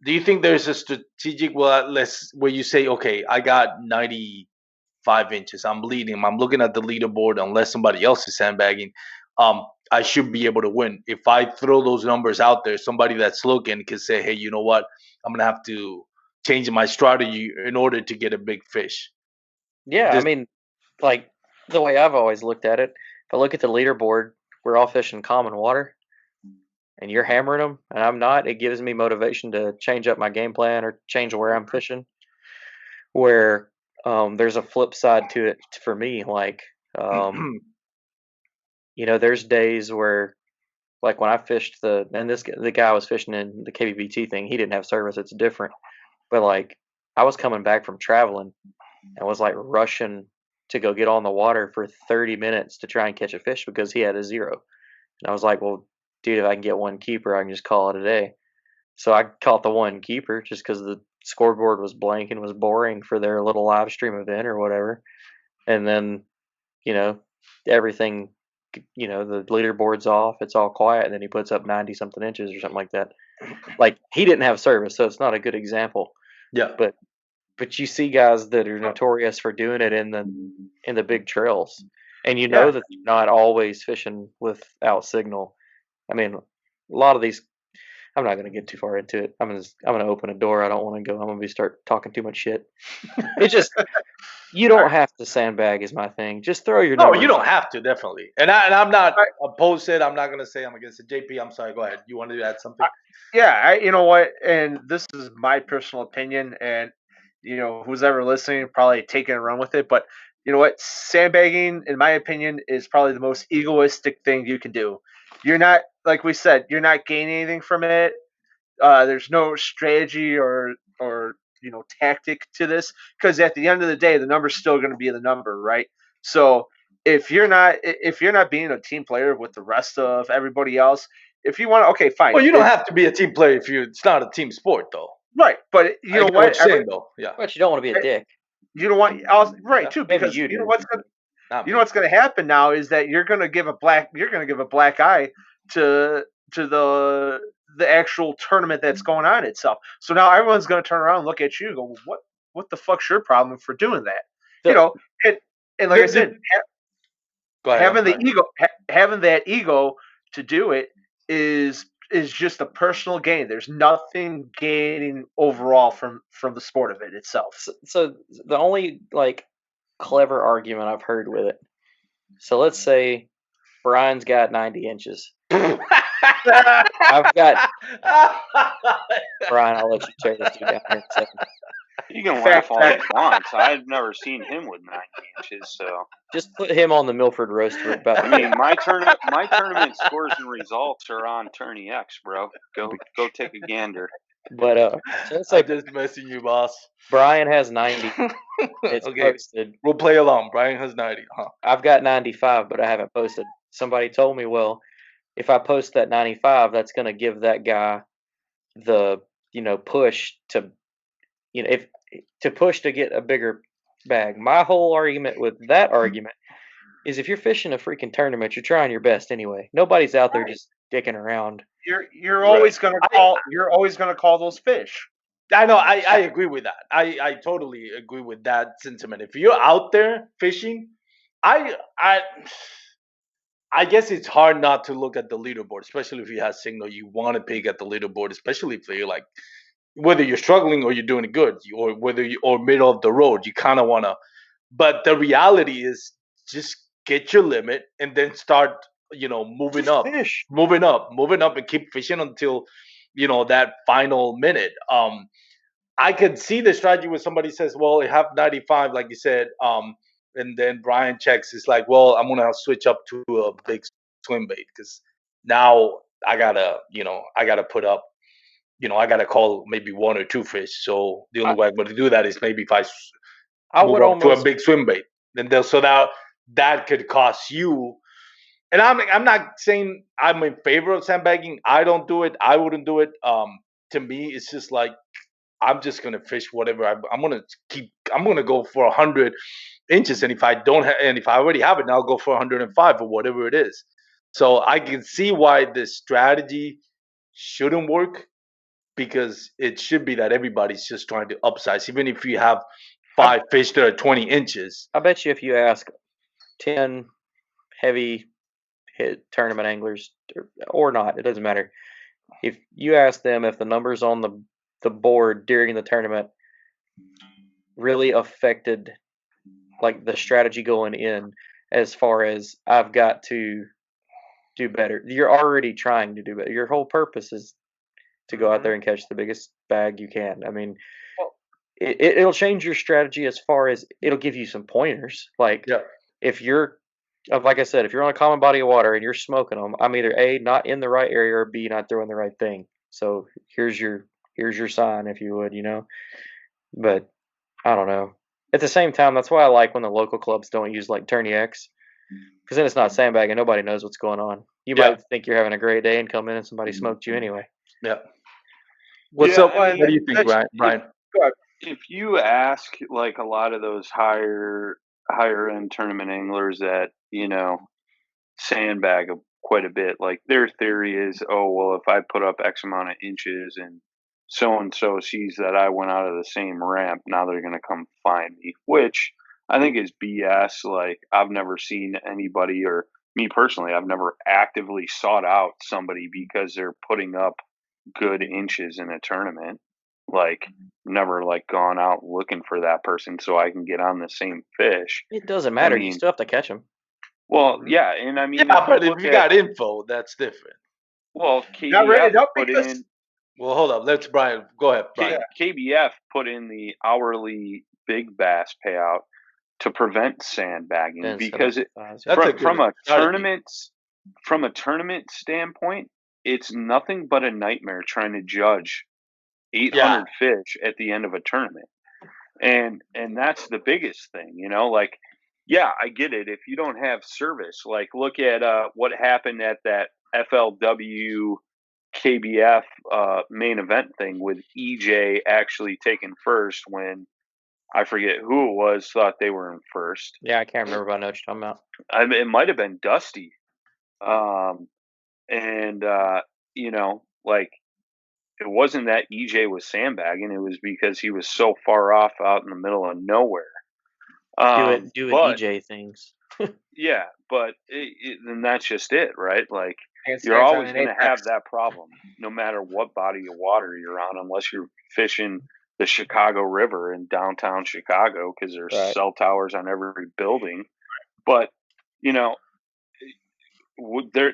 do you think there's a strategic where you say, okay, I got 95 inches, I'm leading, I'm looking at the leaderboard, unless somebody else is sandbagging, I should be able to win. If I throw those numbers out there, somebody that's looking can say, hey, you know what, I'm gonna have to change my strategy in order to get a big fish. Yeah, I mean, like the way I've always looked at it, if I look at the leaderboard, we're all fishing common water, and you're hammering them, and I'm not, it gives me motivation to change up my game plan or change where I'm fishing. Where there's a flip side to it for me, like there's days where, like when I fished the guy was fishing in the KBBT thing, he didn't have service. It's different, but like I was coming back from traveling and was like rushing to go get on the water for 30 minutes to try and catch a fish because he had a zero. And I was like, well, dude, if I can get one keeper, I can just call it a day. So I caught the one keeper just because the scoreboard was blank and was boring for their little live stream event or whatever. And then, everything, the leaderboard's off, it's all quiet, and then he puts up 90 something inches or something like that. Like he didn't have service, so it's not a good example. Yeah. But you see guys that are notorious for doing it in the big trails, and that they're not always fishing without signal. I mean, a lot of these, I'm not going to get too far into it. I'm going to open a door I don't want to go. I'm going to start talking too much shit. It's just, you don't have to sandbag is my thing. Just throw your numbers. No, you don't have to, definitely. And I'm not opposed to it. I'm not going to say I'm against it. JP, I'm sorry. Go ahead. You wanted to add something? You know what? And this is my personal opinion, and who's ever listening probably take it and run with it. But you know what? Sandbagging, in my opinion, is probably the most egoistic thing you can do. You're not, like we said, you're not gaining anything from it. There's no strategy or tactic to this, because at the end of the day, the number's still going to be the number, right? So if you're not being a team player with the rest of everybody else, if you want to, okay, fine. Well, you don't have to be a team player if it's not a team sport, though. Right, but you know what? Though. Yeah. But you don't want to be a dick. You don't want right too, because you know what's going to happen now is that you're going to give a black eye to the actual tournament that's going on itself. So now everyone's going to turn around and look at you and go, what the fuck's your problem for doing that? And like I said, having that ego to do it is just a personal gain. There's nothing gaining overall from the sport of it itself. So the only like clever argument I've heard with it So let's say Brian's got 90 inches. I've got Brian. I'll let you tear this dude down here in a second. You can laugh all you want. I've never seen him with 90 inches, so Just put him on the Milford roaster. About I mean, my tournament scores and results are on Tourney X, bro. Go take a gander. But so let's I'm say just messing you, boss. Brian has 90. It's Okay, posted. we'll play along. Brian has 90, huh? I've got 95, but I haven't posted. Somebody told me, well, if I post that 95, that's going to give that guy the push to push to get a bigger bag. My whole argument with that argument is if you're fishing a freaking tournament, you're trying your best anyway. Nobody's out there just dicking around. You're always gonna call those fish. I know. I agree with that. I totally agree with that sentiment. If you're out there fishing, I guess it's hard not to look at the leaderboard, especially if you have signal. You want to pick at the leaderboard, especially if you're like, whether you're struggling or you're doing it good, or whether you or middle of the road, you kind of want to. But the reality is, just get your limit and then start, moving up, Fish. moving up, and keep fishing until, that final minute. I could see the strategy where somebody says, "Well, I have 95," like you said, and then Brian checks. It's like, "Well, I'm gonna switch up to a big swim bait because now I gotta put up." I gotta call maybe one or two fish. So the only way I'm going to do that is maybe if I move would up to a almost big swim bait. And then so that could cost you. And I'm not saying I'm in favor of sandbagging. I don't do it. I wouldn't do it. To me, it's just like I'm just gonna fish whatever. I'm gonna go for 100 inches, and if I don't and if I already have it, now I'll go for 105 or whatever it is. So I can see why this strategy shouldn't work, because it should be that everybody's just trying to upsize. Even if you have 5 fish that are 20 inches. I bet you if you ask 10 heavy hit tournament anglers or not, it doesn't matter. If you ask them if the numbers on the board during the tournament really affected like the strategy going in, as far as I've got to do better. You're already trying to do better. Your whole purpose is to go out there and catch the biggest bag you can. I mean, it'll change your strategy as far as it'll give you some pointers. Like, if you're, like I said, if you're on a common body of water and you're smoking them, I'm either A, not in the right area, or B, not throwing the right thing. So here's your sign, if you would, But I don't know. At the same time, that's why I like when the local clubs don't use like Tourney X, because then it's not sandbagging. Nobody knows what's going on. You might think you're having a great day and come in and somebody smoked you anyway. Yeah. What's up? What do you think, Brian? If you ask like a lot of those higher end tournament anglers that sandbag quite a bit, like their theory is, oh well, if I put up X amount of inches and so sees that I went out of the same ramp, now they're going to come find me, which I think is BS. Like, I've never seen anybody, or me personally, I've never actively sought out somebody because they're putting up good inches in a tournament. Like, never like gone out looking for that person so I can get on the same fish. It doesn't matter. You still have to catch them. Well, yeah, and I mean, but if you got info, that's different. Well, KBF put in. Well, hold up. Let's Brian. Go ahead, Brian. KBF put in the hourly big bass payout to prevent sandbagging, because from a tournament standpoint, it's nothing but a nightmare trying to judge 800 fish at the end of a tournament, and that's the biggest thing, Like, yeah, I get it. If you don't have service, like look at what happened at that FLW KBF main event thing with EJ actually taking first, when I forget who it was thought they were in first. Yeah, I can't remember what I know what you're talking about. It might have been Dusty. Like, it wasn't that EJ was sandbagging. It was because he was so far off out in the middle of nowhere. Doing EJ things. Yeah, but then that's just it, right? Like, you're always going to have that problem, no matter what body of water you're on, unless you're fishing the Chicago River in downtown Chicago, because there's cell towers on every building. But you know,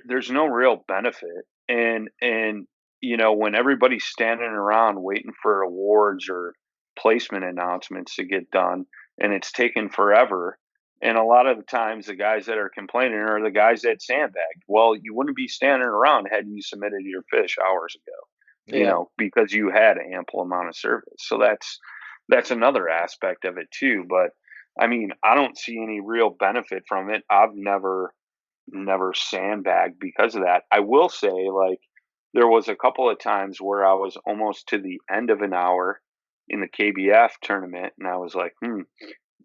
there's no real benefit. And when everybody's standing around waiting for awards or placement announcements to get done, and it's taken forever. And a lot of the times, the guys that are complaining are the guys that sandbagged. Well, you wouldn't be standing around had you submitted your fish hours ago, because you had an ample amount of service. So that's another aspect of it too. But I mean, I don't see any real benefit from it. I've never sandbagged because of that. I will say, like, there was a couple of times where I was almost to the end of an hour in the KBF tournament, and I was like,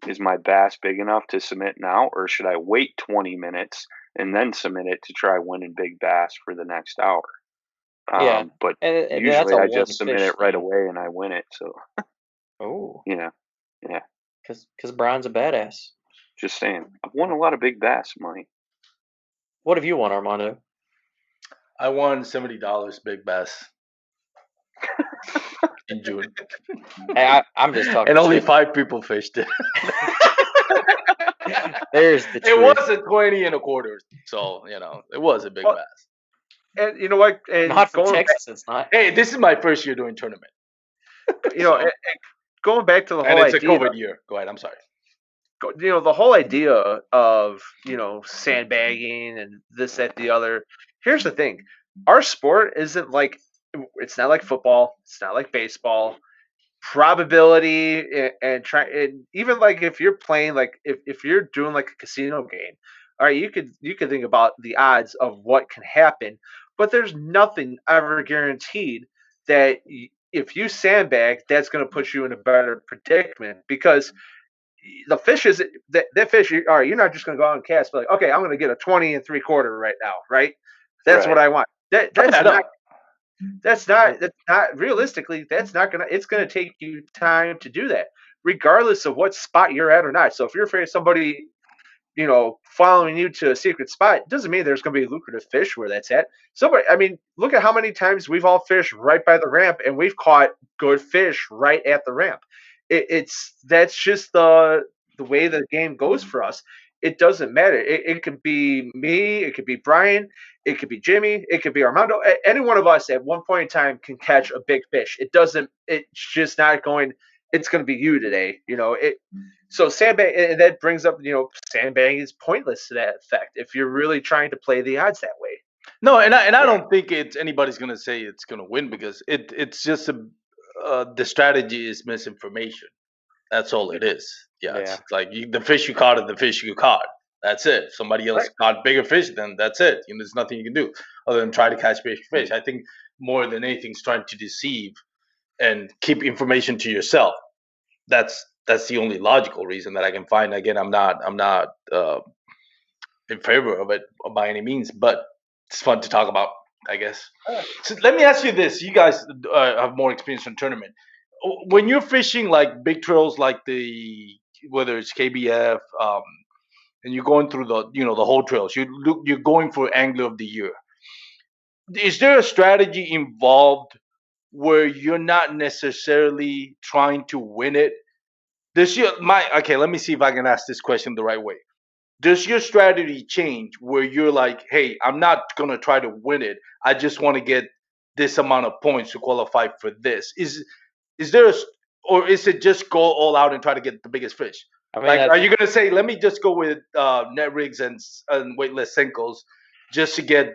is my bass big enough to submit now, or should I wait 20 minutes and then submit it to try winning big bass for the next hour? But and usually I just one submit fish it right thing. away and I win it. So, Oh, yeah, because Brian's a badass. just saying. I've won a lot of big bass, Mike. What have you won, Armando? I won $70 big bass in June, Hey, I'm just talking. and only shit. 5 people fished it. There's the It truth. was a 20 and a quarter, so it was a big Well, bass. And you know what? And Not for going Texas, it's not. Hey, this is my first year doing tournament, back, so, and going back to the and whole it's a idea. COVID year. Go ahead. I'm sorry. The whole idea of sandbagging and this, that, the other. Here's the thing: our sport isn't like, it's not like football. It's not like baseball. Probability and try, and even like if you're playing, like if you're doing like a casino game, all right, you could think about the odds of what can happen, but there's nothing ever guaranteed that if you sandbag, that's going to put you in a better predicament, because the fish is that fish. All right, you're not just going to go out and cast, but like, okay, I'm going to get a 20 and 3/4 right now, right? That's Right. what I want. That's I not know. that's not realistically. That's not gonna. It's gonna take you time to do that, regardless of what spot you're at or not. So if you're afraid of somebody, following you to a secret spot, it doesn't mean there's gonna be lucrative fish where that's at. Somebody, I mean, look at how many times we've all fished right by the ramp, and we've caught good fish right at the ramp. That's just the way the game goes for us. It doesn't matter. It could be me, it could be Brian, it could be Jimmy, it could be Armando. Any one of us at one point in time can catch a big fish. It doesn't. It's just not going. It's going to be you today. So sandbag, and that brings up, sandbagging is pointless to that effect if you're really trying to play the odds that way. No, and I don't think it's anybody's gonna say it's gonna win, because it's just the strategy is misinformation. That's all it is. Yeah, Yeah. it's like the fish you caught are the fish you caught. That's it. If somebody else Right. caught bigger fish, then that's it. There's nothing you can do other than try to catch big fish. I think more than anything is trying to deceive and keep information to yourself. That's the only logical reason that I can find. Again, I'm not in favor of it by any means, but it's fun to talk about, I guess. So let me ask you this: you guys have more experience in tournament. When you're fishing like big trails, like whether it's KBF, and you're going through the whole trails, you're going for Angler of the Year. Is there a strategy involved where you're not necessarily trying to win it? Okay, let me see if I can ask this question the right way. Does your strategy change where you're like, hey, I'm not going to try to win it. I just want to get this amount of points to qualify for this? Is there or is it just go all out and try to get the biggest fish? I mean, Like, are you going to say, let me just go with net rigs and weightless Senkos just to get,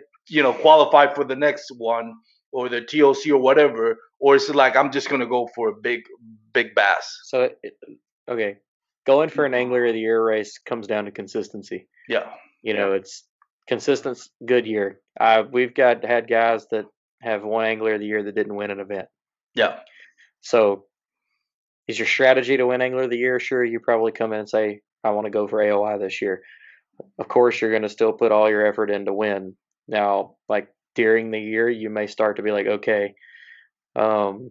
qualify for the next one or the TOC or whatever? Or is it like, I'm just going to go for a big bass? So, okay, going for an Angler of the Year race comes down to consistency. Yeah. It's consistent, good year. We've had guys that have won Angler of the Year that didn't win an event. Yeah. So, is your strategy to win Angler of the Year? Sure, you probably come in and say, I want to go for AOI this year. Of course, you're going to still put all your effort in to win. Now, like during the year, you may start to be like, okay, I'm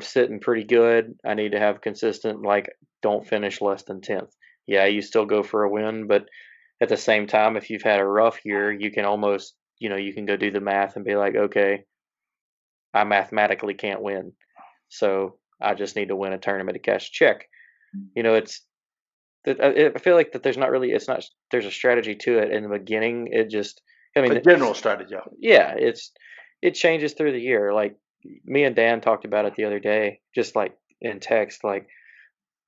sitting pretty good. I need to have consistent, like, don't finish less than 10th. Yeah, you still go for a win, but at the same time, if you've had a rough year, you can almost, you can go do the math and be like, okay, I mathematically can't win. So I just need to win a tournament to cash a check. I feel like that there's not really there's a strategy to it in the beginning. It just a general strategy. Yeah, it changes through the year. Like me and Dan talked about it the other day, just like in text. Like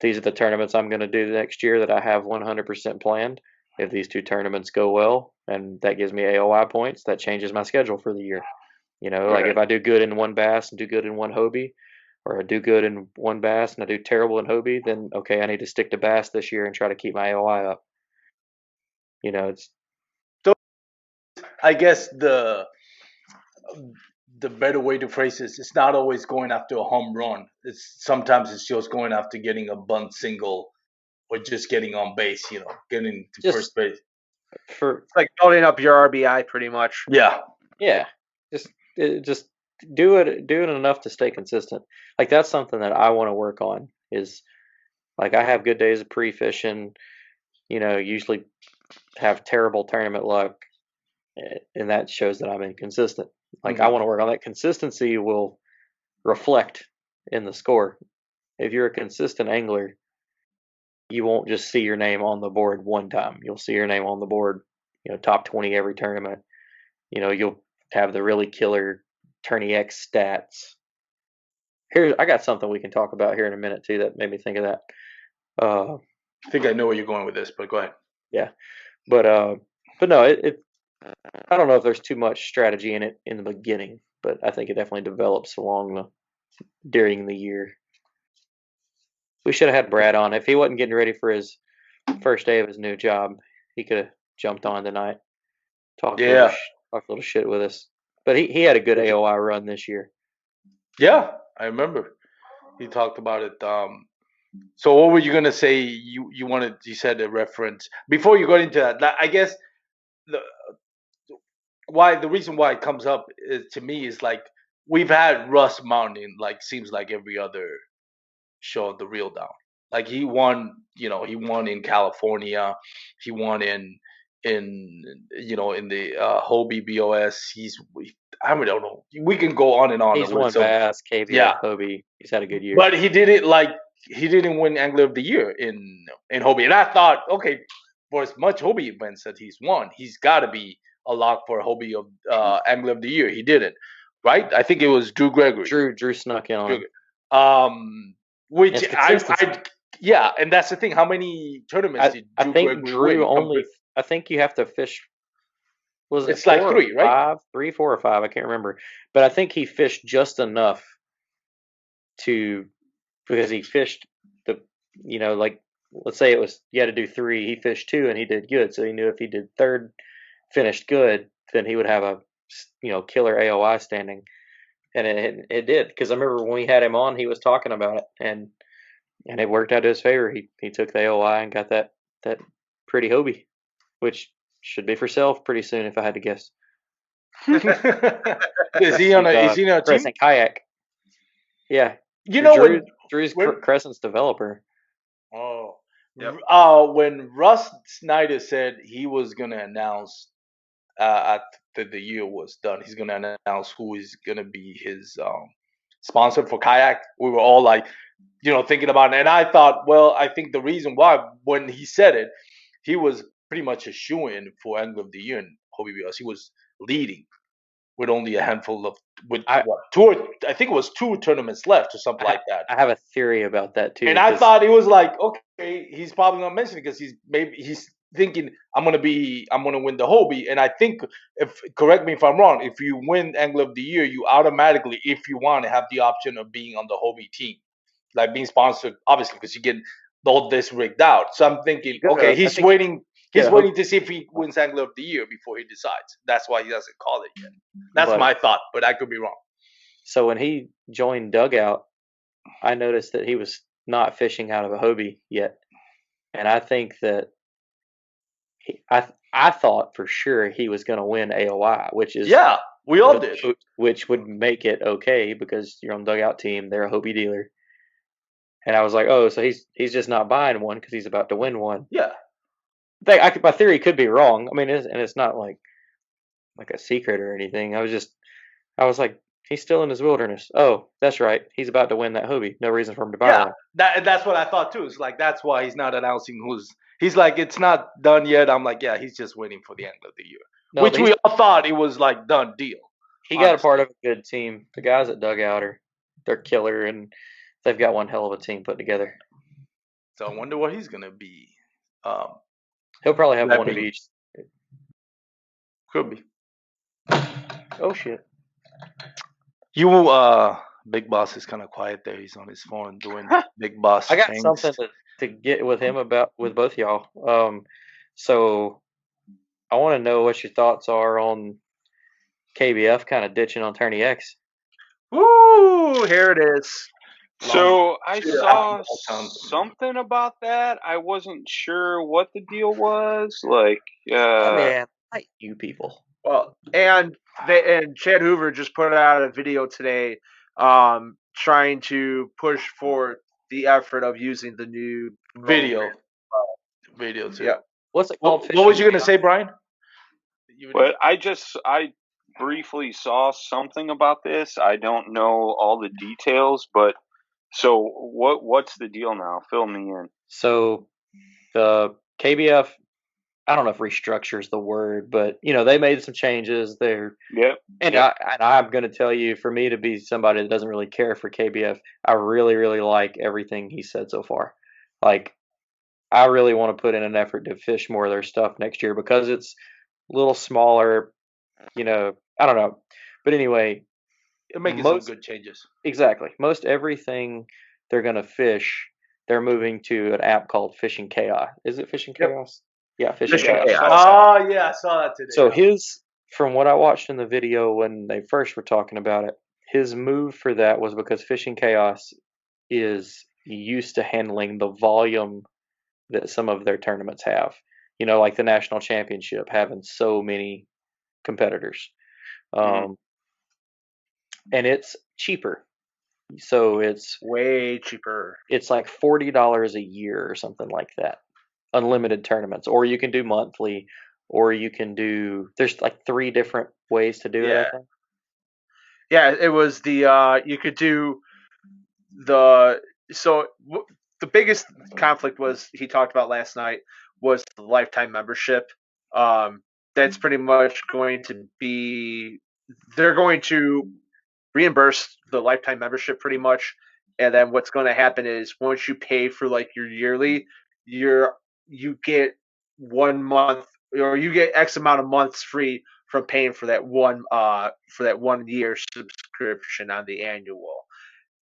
these are the tournaments I'm going to do next year that I have 100% planned. If these 2 tournaments go well, and that gives me AOI points, that changes my schedule for the year. Like if I do good in one bass and do good in one Hobie, or I do good in one bass and I do terrible in Hobie, then okay, I need to stick to bass this year and try to keep my AOI up. It's. So I guess the better way to phrase this, it's not always going after a home run. Sometimes it's just going after getting a bunt single or just getting on base, getting to first base. It's like building up your RBI pretty much. Yeah. Yeah. Just do it enough to stay consistent. Like that's something that I want to work on is like I have good days of pre-fishing, usually have terrible tournament luck, and that shows that I'm inconsistent. Like I want to work on that. Consistency will reflect in the score. If you're a consistent angler, you won't just see your name on the board one time. You'll see your name on the board, top 20 every tournament. You'll have the really killer Tourney X stats. I got something we can talk about here in a minute too that made me think of that. I think I know where you're going with this, but go ahead. Yeah, but no, I don't know if there's too much strategy in it in the beginning, but I think it definitely develops during the year. We should have had Brad on. If he wasn't getting ready for his first day of his new job, he could have jumped on tonight. Talked a little shit with us. But he had a good AOI run this year. Yeah, I remember. He talked about it. So what were you gonna say? You said a reference before you got into that. I guess the reason why it comes up to me is like we've had Russ Mountain seems like every other show the Reel Down. Like he won in California, he won in the Hobie BOS. I don't know. We can go on and on. He's won bass, caviar, Hobie. He's had a good year. But he didn't win Angler of the Year in Hobie. And I thought, okay, for as much Hobie events that he's won, he's got to be a lock for Hobie of Angler of the Year. He didn't, right? I think it was Drew Gregory. Drew snuck in on. Which and that's the thing. How many tournaments did Drew Gregory win? I think you have to fish. Was it? It's like 3, right? 3, 4, or 5. I can't remember, but I think he fished just enough because he fished let's say it was you had to do 3. He fished 2 and he did good, so he knew if he did 3rd, finished good, then he would have a killer AOI standing. And it did, because I remember when we had him on, he was talking about it, and it worked out to his favor. He took the AOI and got that pretty Hobie, which should be for sale pretty soon, if I had to guess. Is he on a team? Crescent Kayak. Yeah, Drew's Crescent's developer. Oh, yep. When Russ Snyder said he was gonna announce after the year was done, he's going to announce who is going to be his sponsor for Kayak. We were all thinking about it. And I thought, well, I think the reason why, when he said it, he was pretty much a shoo-in for Angler of the Year in Hobie BOS. He was leading with only a handful of, I think it was 2 tournaments left or something like that. I have a theory about that too. And I thought it was like, okay, he's probably not mentioning it because he's thinking I'm gonna win the Hobie. And I think, correct me if I'm wrong, if you win Angler of the Year, you automatically, if you want, to have the option of being on the Hobie team, like being sponsored, obviously, because you get all this rigged out. So I'm thinking, okay, he's waiting to see if he wins Angler of the Year before he decides. That's why he doesn't call it yet. That's my thought, but I could be wrong. So when he joined Dugout, I noticed that he was not fishing out of a Hobie yet, and I think that I thought for sure he was going to win AOI, which is we all did, which would make it okay because you're on the Dugout team, they're a Hobie dealer, and I was like, oh, so he's just not buying one because he's about to win one. Yeah, my theory could be wrong. I mean, it's not like a secret or anything. I was like, He's still in his wilderness. Oh, that's right. He's about to win that Hobie. No reason for him to buy one. That's what I thought too. It's like that's why he's not announcing who's. He's like it's not done yet. I'm like he's just waiting for the end of the year, No, which we all thought it was like done deal. He got a part of a good team. The guys at Dugout they're killer, and they've got one hell of a team put together. So I wonder what he's gonna be. He'll probably have one of each. Could be. Oh shit. You, Big Boss is kind of quiet there. He's on his phone doing Big Boss. I got things. something to get with him about with both y'all. So I want to know what your thoughts are on KBF kind of ditching on Tourney X. Woo! Here it is. So I saw something about that. I wasn't sure what the deal was. Like, man, I hate you people. Well, and Chad Hoover just put out a video today, trying to push for the effort of using the new video too. Yeah. What's it called? What was you gonna say, Brian? But I briefly saw something about this. I don't know all the details, but so what's the deal now? Fill me in. So the KBF, I don't know if restructure is the word, but they made some changes there. Yep. And I'm going to tell you, for me to be somebody that doesn't really care for KBF, I really, really like everything he said so far. Like, I really want to put in an effort to fish more of their stuff next year because it's a little smaller. I don't know, but anyway, it'll make some good changes. Exactly. Most everything they're going to fish, they're moving to an app called Fishing Chaos. Is it Fishing Chaos? Yeah, Fishing Chaos. Oh yeah, I saw that today. So from what I watched in the video when they first were talking about it, his move for that was because Fishing Chaos is used to handling the volume that some of their tournaments have. Like the national championship having so many competitors. And it's cheaper. So it's way cheaper. It's like $40 a year or something like that. Unlimited tournaments, or you can do monthly, or you can do. There's like 3 different ways to do it. I think. Yeah, it was the you could do the the biggest conflict was he talked about last night was the lifetime membership. That's pretty much going to be they're going to reimburse the lifetime membership pretty much, and then what's going to happen is once you pay for like your yearly, you get 1 month or you get X amount of months free from paying for that 1 year subscription on the annual.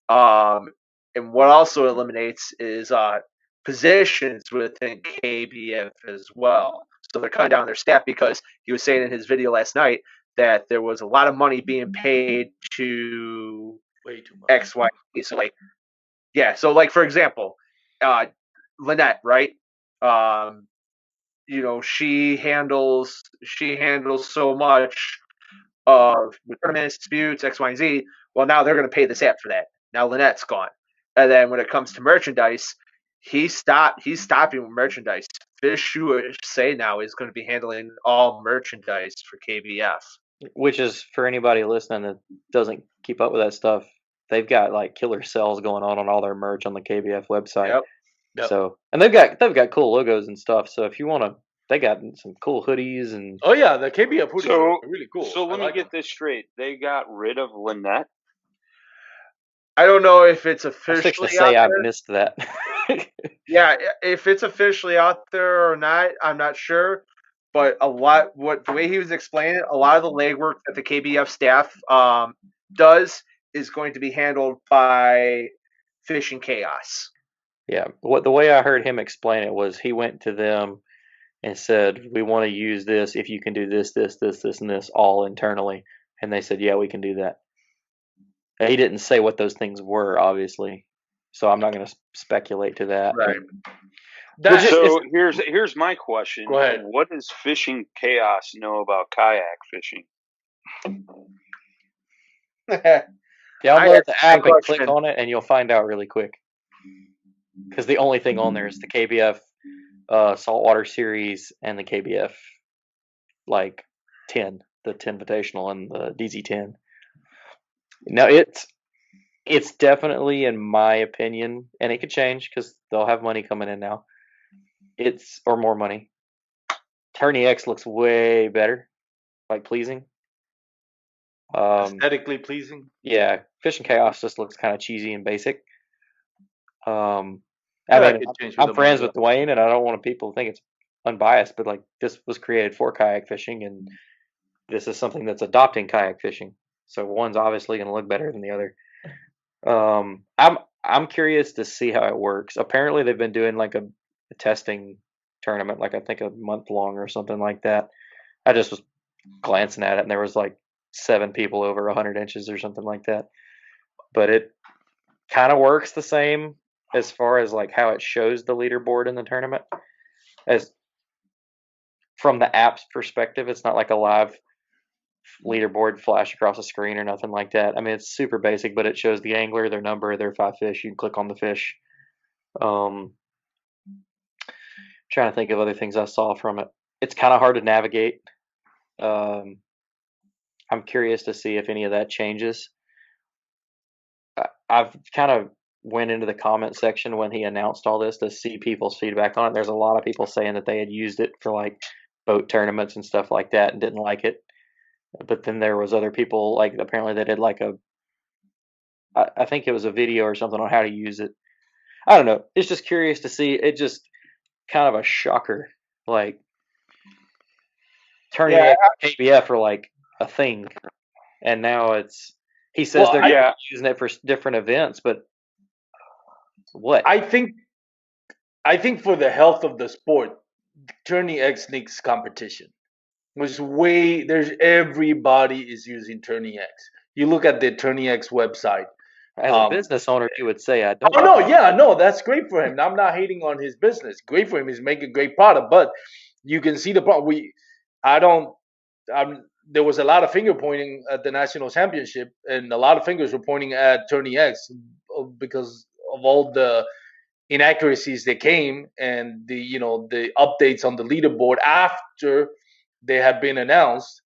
And what also eliminates is positions within KBF as well. So they're cutting down their staff because he was saying in his video last night that there was a lot of money being paid to way too much. XY. So like for example, Lynette, right? She handles so much of the tournaments, disputes, X, Y, and Z. Well, now they're going to pay this app for that. Now Lynette's gone. And then when it comes to merchandise, he's stopping with merchandise. Fish USA now is going to be handling all merchandise for KBF. Which is, for anybody listening that doesn't keep up with that stuff, they've got like killer sales going on all their merch on the KBF website. Yep. So, and they've got cool logos and stuff. So if you want to, they got some cool hoodies and. Oh yeah, the KBF hoodies are really cool. So let me get this straight: they got rid of Lynette. I don't know if it's officially. I say I missed that. Yeah, if it's officially out there or not, I'm not sure. But the way he was explaining it, a lot of the legwork that the KBF staff does is going to be handled by Fishing Chaos. Yeah, the way I heard him explain it was he went to them and said, "We want to use this. If you can do this, this, this, this, and this all internally," and they said, "Yeah, we can do that." And he didn't say what those things were, obviously, so I'm not going to speculate to that. Right. So here's my question. Go ahead. What does Fishing Chaos know about kayak fishing? Download the app and click on it, and you'll find out really quick. Because the only thing on there is the KBF Saltwater Series and the KBF 10, the 10 Invitational and the DZ10. No, it's definitely, in my opinion, and it could change because they'll have money coming in now. Or more money. Tourney X looks way better, like pleasing. Aesthetically pleasing. Yeah, Fishing Chaos just looks kind of cheesy and basic. I That mean, could change with I'm the friends money. with Dwayne, and I don't want people to think it's unbiased, but like this was created for kayak fishing, and this is something that's adopting kayak fishing. So one's obviously going to look better than the other. I'm curious to see how it works. Apparently, they've been doing like a testing tournament, like I think a month long or something like that. I just was glancing at it, and there was like 7 people over 100 inches or something like that. But it kind of works the same as far as like how it shows the leaderboard in the tournament. As from the app's perspective, it's not like a live leaderboard flash across the screen or nothing like that. I mean, it's super basic, but it shows the angler, their number, their 5 fish. You can click on the fish. Trying to think of other things I saw from it. It's kind of hard to navigate. I'm curious to see if any of that changes. I've kind of went into the comment section when he announced all this to see people's feedback on it. There's a lot of people saying that they had used it for like boat tournaments and stuff like that and didn't like it. But then there was other people, like apparently they did like I think it was a video or something on how to use it. I don't know. It's just curious to see. It just kind of a shocker. Like turning KBF for like a thing, and now he says they're using it for different events, but what? I think for the health of the sport, Tourney X needs competition. There's everybody is using Tourney X. You look at the Tourney X website. As a business owner, you would say I don't. Oh no, yeah, no, that's great for him. I'm not hating on his business. Great for him. He's making a great product, but you can see the problem. There was a lot of finger pointing at the national championship, and a lot of fingers were pointing at Tourney X because of all the inaccuracies that came and the updates on the leaderboard after they had been announced,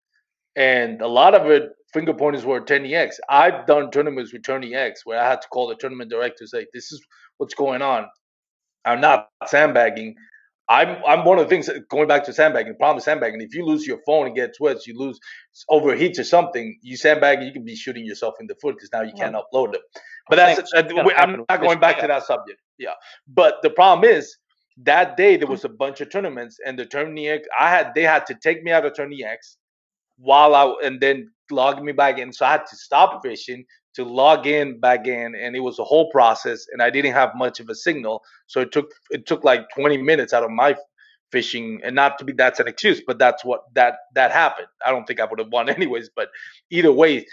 and a lot of it finger pointers were Tourney X. I've done tournaments with Tourney X where I had to call the tournament director and say, "This is what's going on. I'm not sandbagging. I'm one of the things going back to sandbagging. The problem with sandbagging, if you lose your phone and gets wet, you lose overheats or something. You sandbag, you can be shooting yourself in the foot because now you can't upload them. But I'm not going back to that subject. Yeah, but the problem is that day there was a bunch of tournaments and the Tourney X. They had to take me out of Tourney X and then log me back in. So I had to stop fishing to log in back in, and it was a whole process. And I didn't have much of a signal, so it took like 20 minutes out of my fishing. And not to be that's an excuse, but that's what that happened. I don't think I would have won anyways, but either way,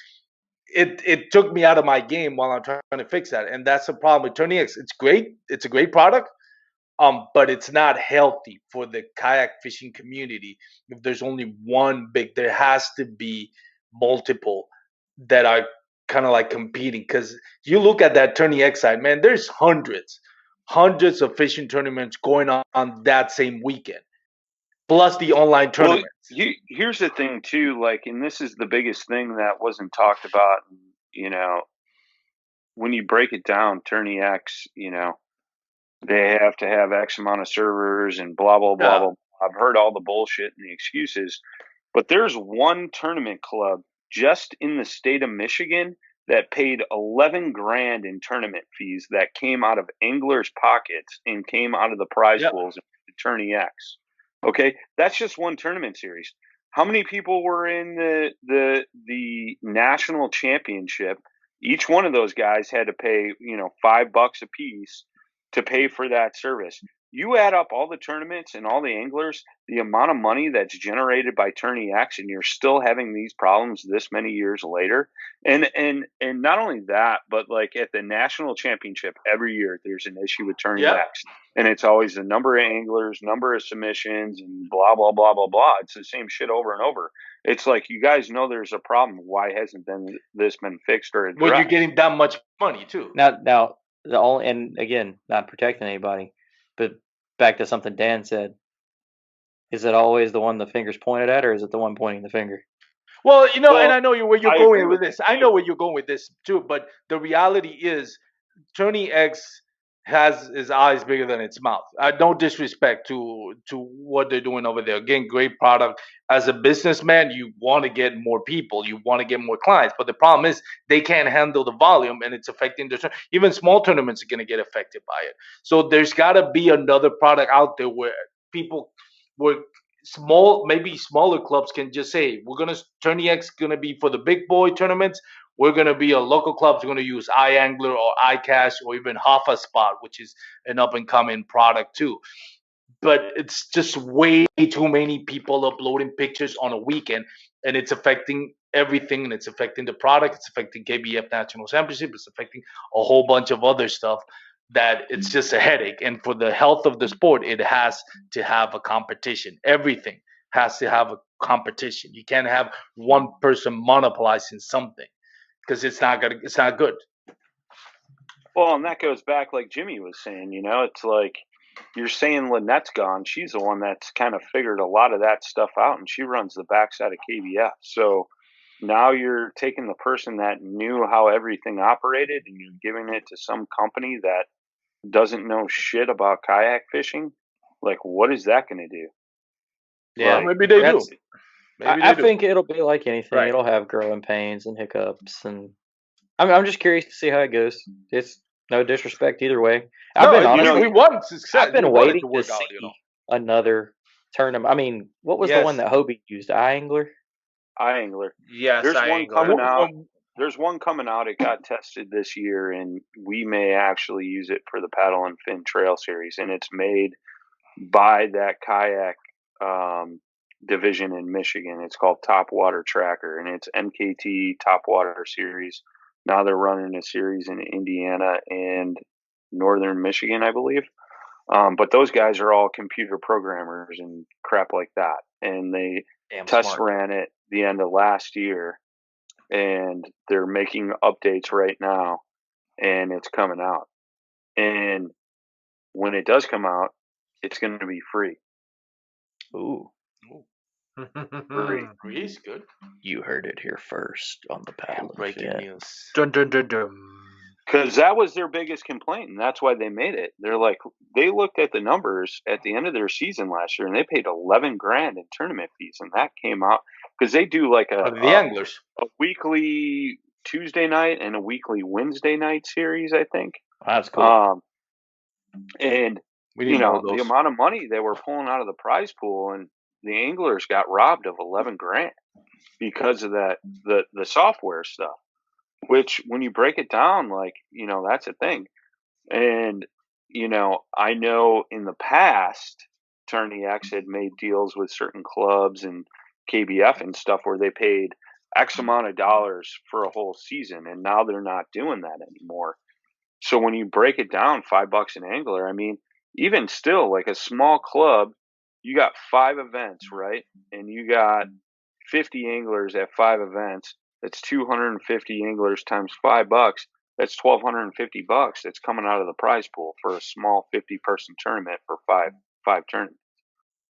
it took me out of my game while I'm trying to fix that. And that's the problem with Tourney X. It's great. It's a great product. But it's not healthy for the kayak fishing community. If there's only one there has to be multiple that are kind of like competing. Because you look at that Tourney X side, man, there's hundreds of fishing tournaments going on that same weekend, plus the online tournaments. Well, here's the thing too, like, and this is the biggest thing that wasn't talked about. When you break it down, Tourney X, they have to have X amount of servers and blah, blah, blah, blah. I've heard all the bullshit and the excuses. But there's one tournament club just in the state of Michigan that paid $11 grand in tournament fees that came out of anglers' pockets and came out of the prize pools of Tourney X. Okay? That's just one tournament series. How many people were in the national championship? Each one of those guys had to pay, $5 a piece to pay for that service. You add up all the tournaments and all the anglers, the amount of money that's generated by Tourney X, and you're still having these problems this many years later. And not only that, but like at the national championship every year, there's an issue with Tourney X, and it's always the number of anglers, number of submissions, and blah blah blah blah blah. It's the same shit over and over. It's like, you guys know there's a problem. Why hasn't this been fixed or addressed? Well, you're getting that much money too. Now. And again, not protecting anybody, but back to something Dan said, is it always the one the finger's pointed at, or is it the one pointing the finger? Well, and Well, I know where you're I agree going with with this. I know where you're going with this too. But the reality is, Tony X has his eyes bigger than its mouth. No disrespect to what they're doing over there. Again, great product. As a businessman, you want to get more people, you want to get more clients. But the problem is they can't handle the volume, and it's affecting even small tournaments are going to get affected by it. So there's got to be another product out there where people, where maybe smaller clubs can just say, we're gonna Tony X gonna be for the big boy tournaments. We're going to be a local club's going to use iAngler or iCash or even Hoffa Spot, which is an up and coming product too. But it's just way too many people uploading pictures on a weekend, and it's affecting everything. And it's affecting the product. It's affecting KBF National Championship. It's affecting a whole bunch of other stuff. That it's just a headache. And for the health of the sport, it has to have a competition. Everything has to have a competition. You can't have one person monopolizing something, because it's not good. Well, and that goes back, like Jimmy was saying, it's like you're saying Lynette's gone. She's the one that's kind of figured a lot of that stuff out, and she runs the backside of KBF. So now you're taking the person that knew how everything operated and you're giving it to some company that doesn't know shit about kayak fishing. Like, what is that going to do? Yeah, Like, maybe they do. I think it'll be like anything. Right. It'll have growing pains and hiccups, and I'm just curious to see how it goes. It's no disrespect either way. I've been honestly, we want success. I've been We want it waiting to to work see out. another tournament. I mean, what was the one that Hobie used? iAngler? iAngler. Yes, There's one coming out. Well, There's one coming out. It got tested this year, and we may actually use it for the Paddle and Fin Trail Series. And it's made by that kayak division in Michigan. It's called Top Water Tracker, and it's MKT Top Water Series. Now they're running a series in Indiana and Northern Michigan, I believe. But those guys are all computer programmers and crap like that. And they ran it the end of last year, and they're making updates right now, and it's coming out. And when it does come out, it's going to be free. Ooh. Free is good. You heard it here first on the Paddle and Breaking Fin. news. Dun, dun, dun, dun. Because that was their biggest complaint, and that's why they made it. They're like, they looked at the numbers at the end of their season last year, and they paid $11,000 in tournament fees, and that came out because they do like the anglers, a weekly Tuesday night and a weekly Wednesday night series, I think. That's cool. And the amount of money they were pulling out of the prize pool, and the anglers got robbed of $11,000 because of that the software stuff. Which, when you break it down, like, that's a thing. And, I know in the past, Tourney X had made deals with certain clubs and KBF and stuff where they paid X amount of dollars for a whole season. And now they're not doing that anymore. So when you break it down, $5 an angler, I mean, even still, like a small club, you got 5 events, right? And you got 50 anglers at 5 events. That's 250 anglers times $5. That's $1,250. That's coming out of the prize pool for a small 50-person tournament for five tournaments.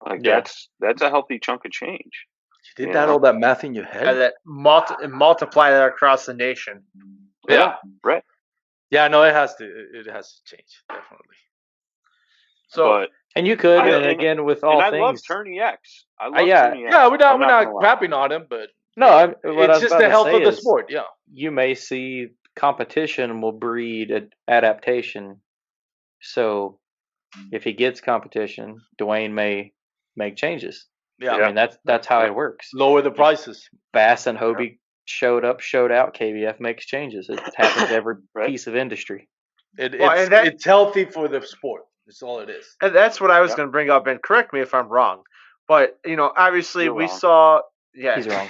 Like that's a healthy chunk of change. You did all that math in your head? And that multiply that across the nation. Yeah, right. Yeah, no, it has to change, definitely. So, and you could, and again, with all things, I love Tourney X. I love Tourney X. Yeah, we're not crapping on him, but no, it's just the health of the sport. Yeah, you may see competition will breed adaptation. So, if he gets competition, Dwayne may make changes. Yeah, I mean that's how it works. Lower the prices. Bass and Hobie showed up, showed out. KBF makes changes. It happens every piece of industry. It's healthy for the sport. That's all it is. And that's what I was going to bring up. And correct me if I'm wrong, but obviously You're we wrong. saw. Yeah, he's wrong.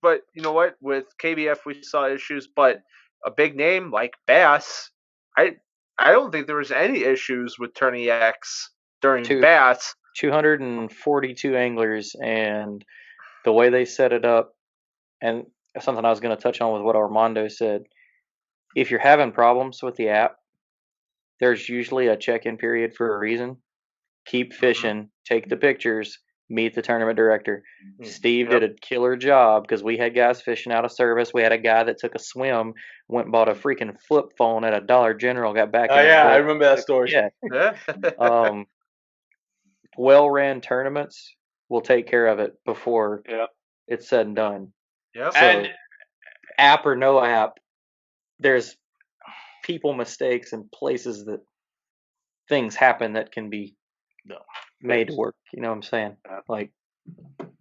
But you know what? With KBF, we saw issues. But a big name like Bass, I don't think there was any issues with Tourney X during Bass. 242 anglers, and the way they set it up, and something I was going to touch on with what Armondo said. If you're having problems with the app, there's usually a check-in period for a reason. Keep fishing, take the pictures, meet the tournament director. Steve did a killer job because we had guys fishing out of service. We had a guy that took a swim, went and bought a freaking flip phone at a Dollar General, got back. Oh yeah, I remember that story. Yeah. Well-ran tournaments will take care of it before it's said and done. Yep. So, and app or no app, there's people mistakes and places that things happen that can be made to work. You know what I'm saying? Like, but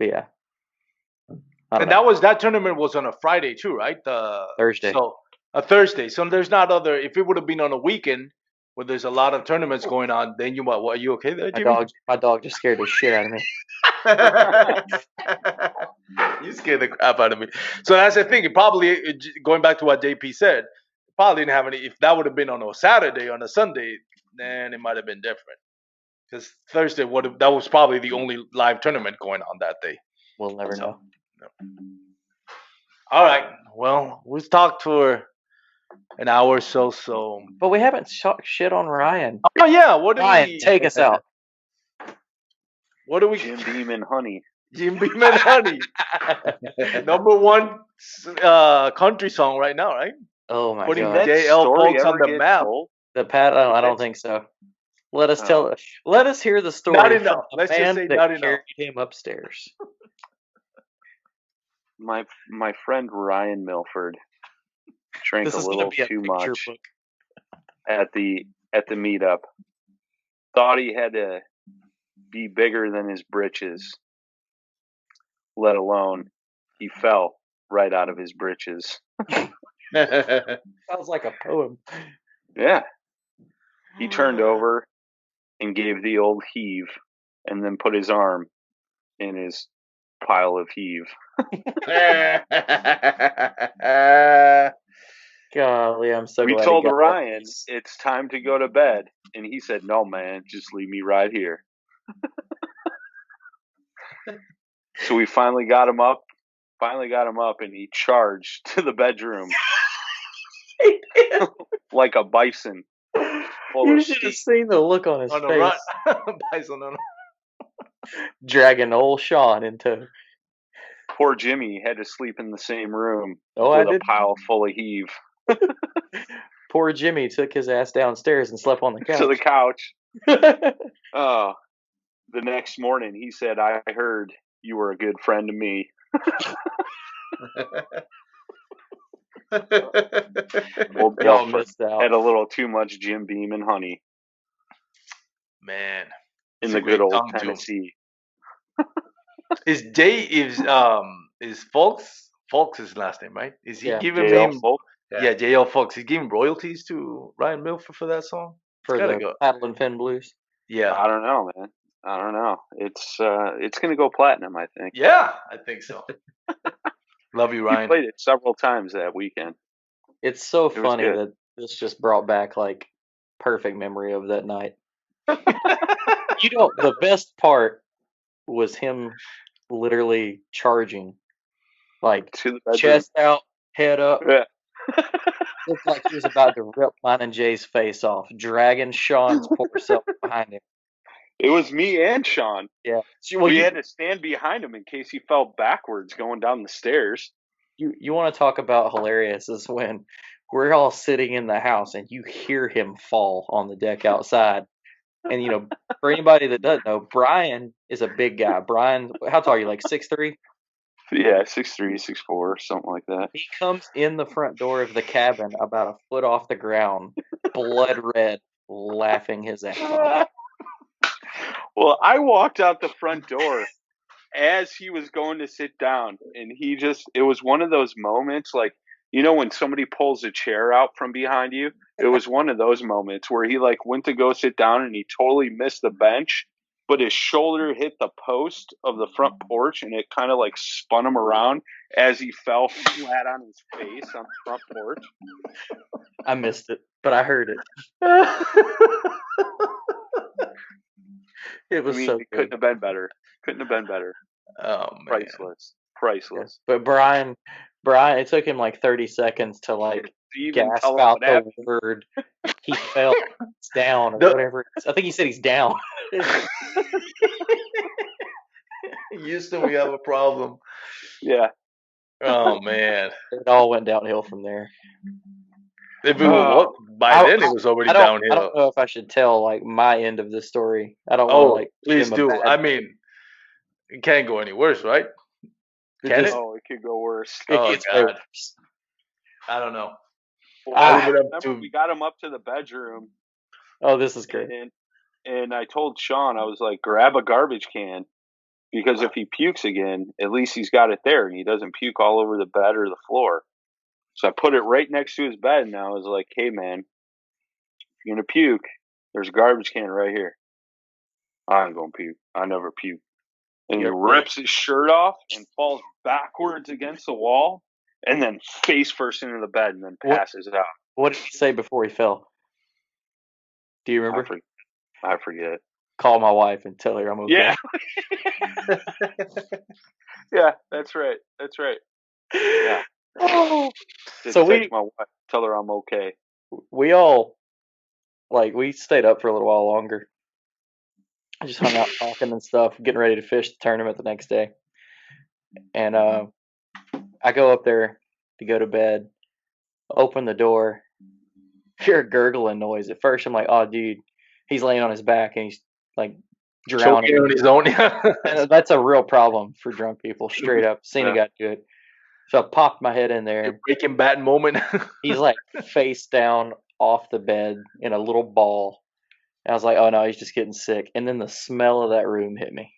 yeah. And that tournament was on a Friday too, right? Thursday. So a Thursday. So there's not other. If it would have been on a weekend where there's a lot of tournaments going on, then you might. What, are you okay there, Jimmy? My dog just scared the shit out of me. You scared the crap out of me. So that's the thing. It probably, going back to what JP said, probably didn't have any. If that would have been on a Saturday, on a Sunday, then it might have been different. Because Thursday, that was probably the only live tournament going on that day. We'll never know. No. All right. Well, we've talked for an hour or so. But we haven't shit on Ryan. Oh yeah. Ryan, take us out. What do we? Jim Beam and Honey. Jim Beam and Honey. #1 country song right now, right? Oh my Putting god. JL folks on the map. The I don't think so. Let us hear the story. Not enough. Let's just say not enough. Carried him upstairs. My friend Ryan Milford drank a little too much at the meetup. Thought he had to be bigger than his britches. Let alone he fell right out of his britches. Sounds like a poem. Yeah. He turned over and gave the old heave and then put his arm in his pile of heave. Golly, I'm so glad. We told Ryan it's time to go to bed, and he said, "No, man, just leave me right here." So we finally got him up, and he charged to the bedroom like a bison. You should have seen the look on his face. Bison on dragging old Sean into. Poor Jimmy had to sleep in the same room with a pile full of heave. Poor Jimmy took his ass downstairs and slept on the couch. To the couch. The next morning, he said, "I heard you were a good friend to me." Old Milford had a little too much Jim Beam and Honey. Man. In the good old Tennessee. Is Folks his last name, right? Is he giving him J.L. Folks. He's giving royalties to Ryan Milford for that song? For the Paddle and Fin Blues? Yeah. I don't know, man. I don't know. It's gonna go platinum, I think. Yeah, I think so. Love you, Ryan. He played it several times that weekend. It's so funny that this just brought back like perfect memory of that night. The best part was him literally charging, like chest out, head up. Yeah. Looked like he was about to rip mine and Jay's face off, dragging Sean's poor self behind him. It was me and Sean. Yeah. We had to stand behind him in case he fell backwards going down the stairs. You want to talk about hilarious is when we're all sitting in the house and you hear him fall on the deck outside. And, for anybody that doesn't know, Brian is a big guy. Brian, how tall are you, like 6'3"? Yeah, 6'3", 6'4", something like that. He comes in the front door of the cabin about a foot off the ground, blood red, laughing his ass off. Well, I walked out the front door as he was going to sit down, and it was one of those moments, like, when somebody pulls a chair out from behind you, it was one of those moments where he like went to go sit down and he totally missed the bench, but his shoulder hit the post of the front porch and it kind of like spun him around as he fell flat on his face on the front porch. I missed it, but I heard it. It was so good. It couldn't have been better. Oh, man. Priceless. But Brian, it took him like 30 seconds to like gasp out the word. He fell down or whatever. I think he said he's down. Houston, we have a problem. Yeah. Oh man. It all went downhill from there. If it was by then, it was already I downhill. don't know if I should tell like my end of the story. I don't want to Oh, like please give 'em a do. bad- I mean, it can't go any worse, right? it Can just- it? Oh, it could go worse. it Oh, gets way God. worse. I don't know. Well, leave it up remember to- we got him up to the bedroom, Oh, this is great. and I told Sean, I was like, grab a garbage can, because if he pukes again, at least he's got it there and he doesn't puke all over the bed or the floor. So I put it right next to his bed, and I was like, hey man, if you're gonna puke, there's a garbage can right here. I ain't gonna puke. I never puke. And he rips his shirt off and falls backwards against the wall, and then face first into the bed, and then passes out. What did he say before he fell? Do you remember? I forget. Call my wife and tell her I'm okay. Yeah. Yeah, that's right. That's right. Yeah. Oh. Just So text my wife, tell her I'm okay. we all like we stayed up for a little while longer. I just hung out talking and stuff, getting ready to fish the tournament the next day. And I go up there to go to bed, open the door, hear a gurgling noise. At first I'm like, oh dude, he's laying on his back and he's like drowning. Choking on his own. And that's a real problem for drunk people, straight up. Seen a guy do it. So I popped my head in there. Breaking Bad moment. He's like face down off the bed in a little ball. And I was like, oh no, he's just getting sick. And then the smell of that room hit me.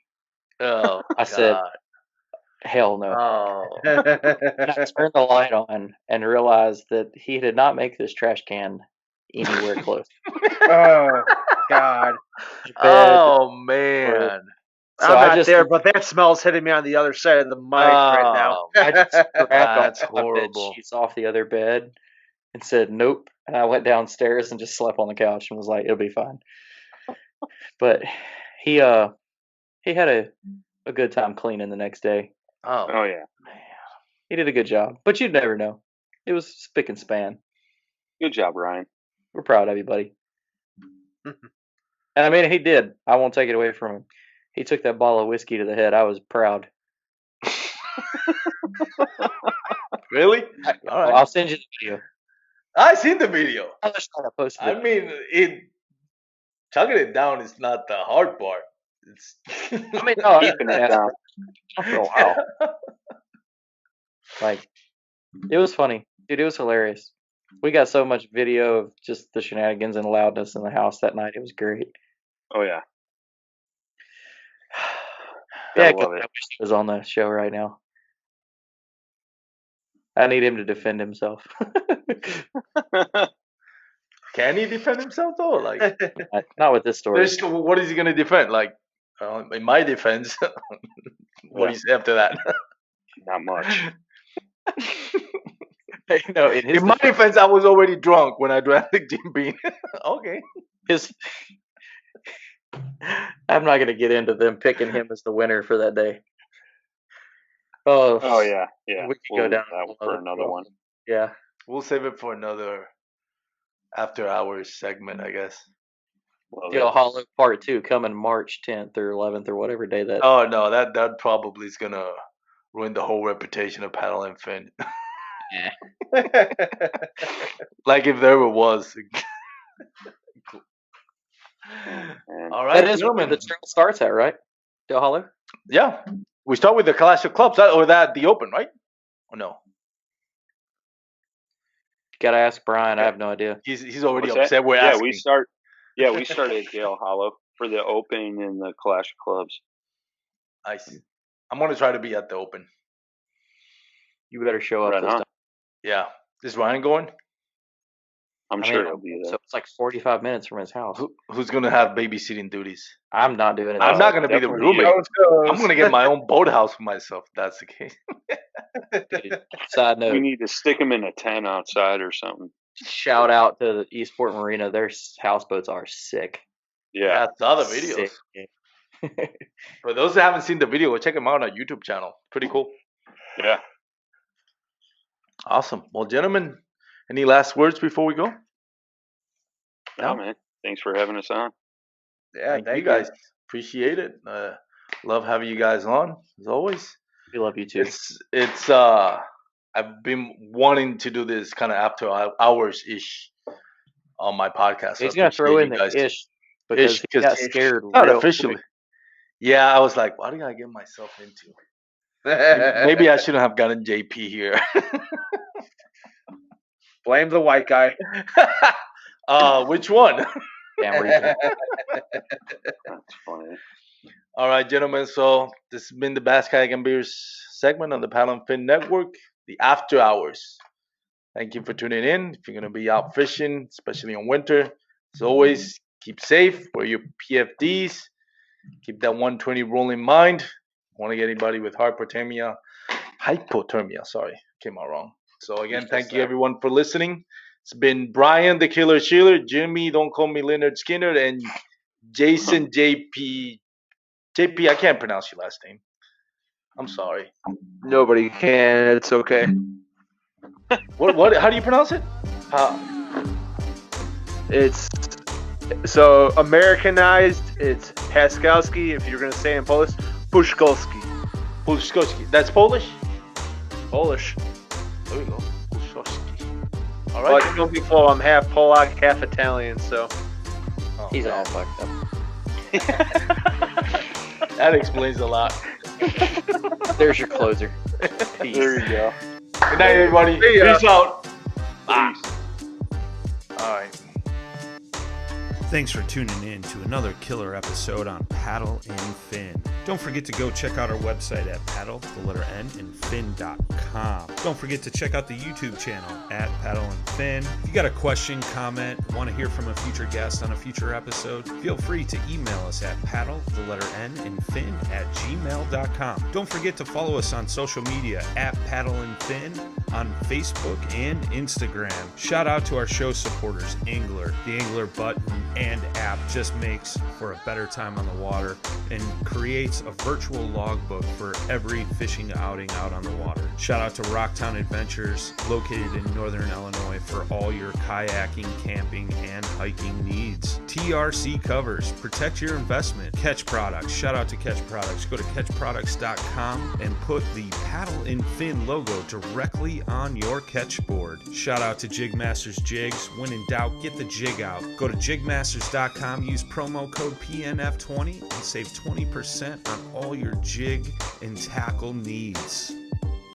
Oh, I said, God. hell no. Oh. And I turned the light on and realized that he did not make this trash can anywhere close. Oh God. Oh man. So I'm I not just there, but that smell's hitting me on the other side of the mic right now. I just grabbed all That's my bed horrible. sheets off the other bed and said nope. And I went downstairs and just slept on the couch and was like, it'll be fine. But he had a good time cleaning the next day. Oh yeah. He did a good job. But you'd never know. It was spick and span. Good job, Ryan. We're proud of you, buddy. And I mean, he did. I won't take it away from him. He took that bottle of whiskey to the head. I was proud. Really? All right. I'll send you the video. I seen the video. I'll just try to post it. I mean, chugging it down is not the hard part. It's I mean, no, Keeping it down. for a while. Like, it was funny. Dude, it was hilarious. We got so much video of just the shenanigans and loudness in the house that night. It was great. Oh yeah. Yeah, I 'cause love I it. wish he was on the show right now. I need him to defend himself. Can he defend himself though? Like, Not with this story. what is he gonna defend? Like, in my defense, what do you say after that? Not much. No, in his In my defense, I was already drunk when I drafted Jim Beam. Okay. his I'm not gonna get into them picking him as the winner for that day. Oh yeah, yeah. We could We'll go down leave that for another one. Yeah. We'll save it for another after hours segment, I guess. Love Yo, it. Hollow Part 2 coming March 10th or 11th or whatever day that. Oh no, that probably is gonna ruin the whole reputation of Paddle and Fin. Like if there ever was. Man. All right, That is where gentlemen. the trail starts at, right? Del Hollow? Yeah, we start with the Clash of Clubs, or that the Open, right? Or no? Gotta ask Brian. I have no idea. He's already What's that? upset. We're yeah, asking. we start. Yeah, we started at Gale Hollow for the Open and the Clash of Clubs. Nice. I'm gonna try to be at the Open. You better show up Right this on. time. Yeah. Is Ryan going? I'm I sure mean, he'll be so there. it's like 45 minutes from his house. Who's gonna have babysitting duties? I'm not doing it. I'm not gonna be the definitely roommate. you. I'm gonna get my own boathouse for myself. If that's the case. Dude, side We note, need to stick him in a tent outside or something. shout out to the Eastport Marina. Their houseboats are sick. Yeah. I saw the videos. Sick. For those that haven't seen the video, go check them out on our YouTube channel. Pretty cool. Yeah. Awesome. Well, gentlemen, any last words before we go? No, man. Thanks for having us on. Yeah, Thank you guys. Appreciate it. Love having you guys on as always. We love you too. It's I've been wanting to do this kind of after hours ish on my podcast. So He's gonna throw in you the guys. ish because he got scared Not real officially. quick. Yeah, I was like, what did I get myself into? Maybe I shouldn't have gotten JP here. Blame the white guy. Which one? Damn reason. That's funny. All right, gentlemen. So this has been the Bass Kayak and Beers segment on the Paddle and Fin Network, the After Hours. Thank you for tuning in. If you're going to be out fishing, especially in winter, as always, keep safe. Wear your PFDs. Keep that 120 rule in mind. Want to get anybody with hypothermia, sorry, came out wrong. So again, thank you everyone for listening. It's been Brian the Killer Schiller, Jimmy, don't call me Leonard Skinner, and Jason JP, I can't pronounce your last name. I'm sorry. Nobody can. It's okay. What? How do you pronounce it? It's so Americanized. It's Paskalski. If you're gonna say it in Polish, Puszkolski. Puszkolski. That's Polish? Polish. There we go. Puszkolski. All But right. don't be full. I'm half Polak, half Italian. So He's all fucked up. That explains a lot. There's your closer. There you go. Good night, everybody. See ya. Peace out. Bye. All right. Thanks for tuning in to another killer episode on Paddle and Fin. Don't forget to go check out our website at paddle_and_fin.com. Don't forget to check out the YouTube channel at Paddle and Fin. If you got a question, comment, want to hear from a future guest on a future episode, feel free to email us at paddle_and_fin@gmail.com. Don't forget to follow us on social media at Paddle and Fin on Facebook and Instagram. Shout out to our show supporters, Angler. The Angler button and app just makes for a better time on the water and creates a virtual logbook for every fishing outing out on the water. Shout out to Rocktown Adventures, located in northern Illinois, for all your kayaking, camping, and hiking needs. TRC Covers, protect your investment. Ketch Products, shout out to Ketch Products. Go to ketchproducts.com and put the Paddle and Fin logo directly on your catch board. Shout out to JigMasters Jigs. When in doubt, get the jig out. Go to JigMasters.com, use promo code PNF20 and save 20% on all your jig and tackle needs.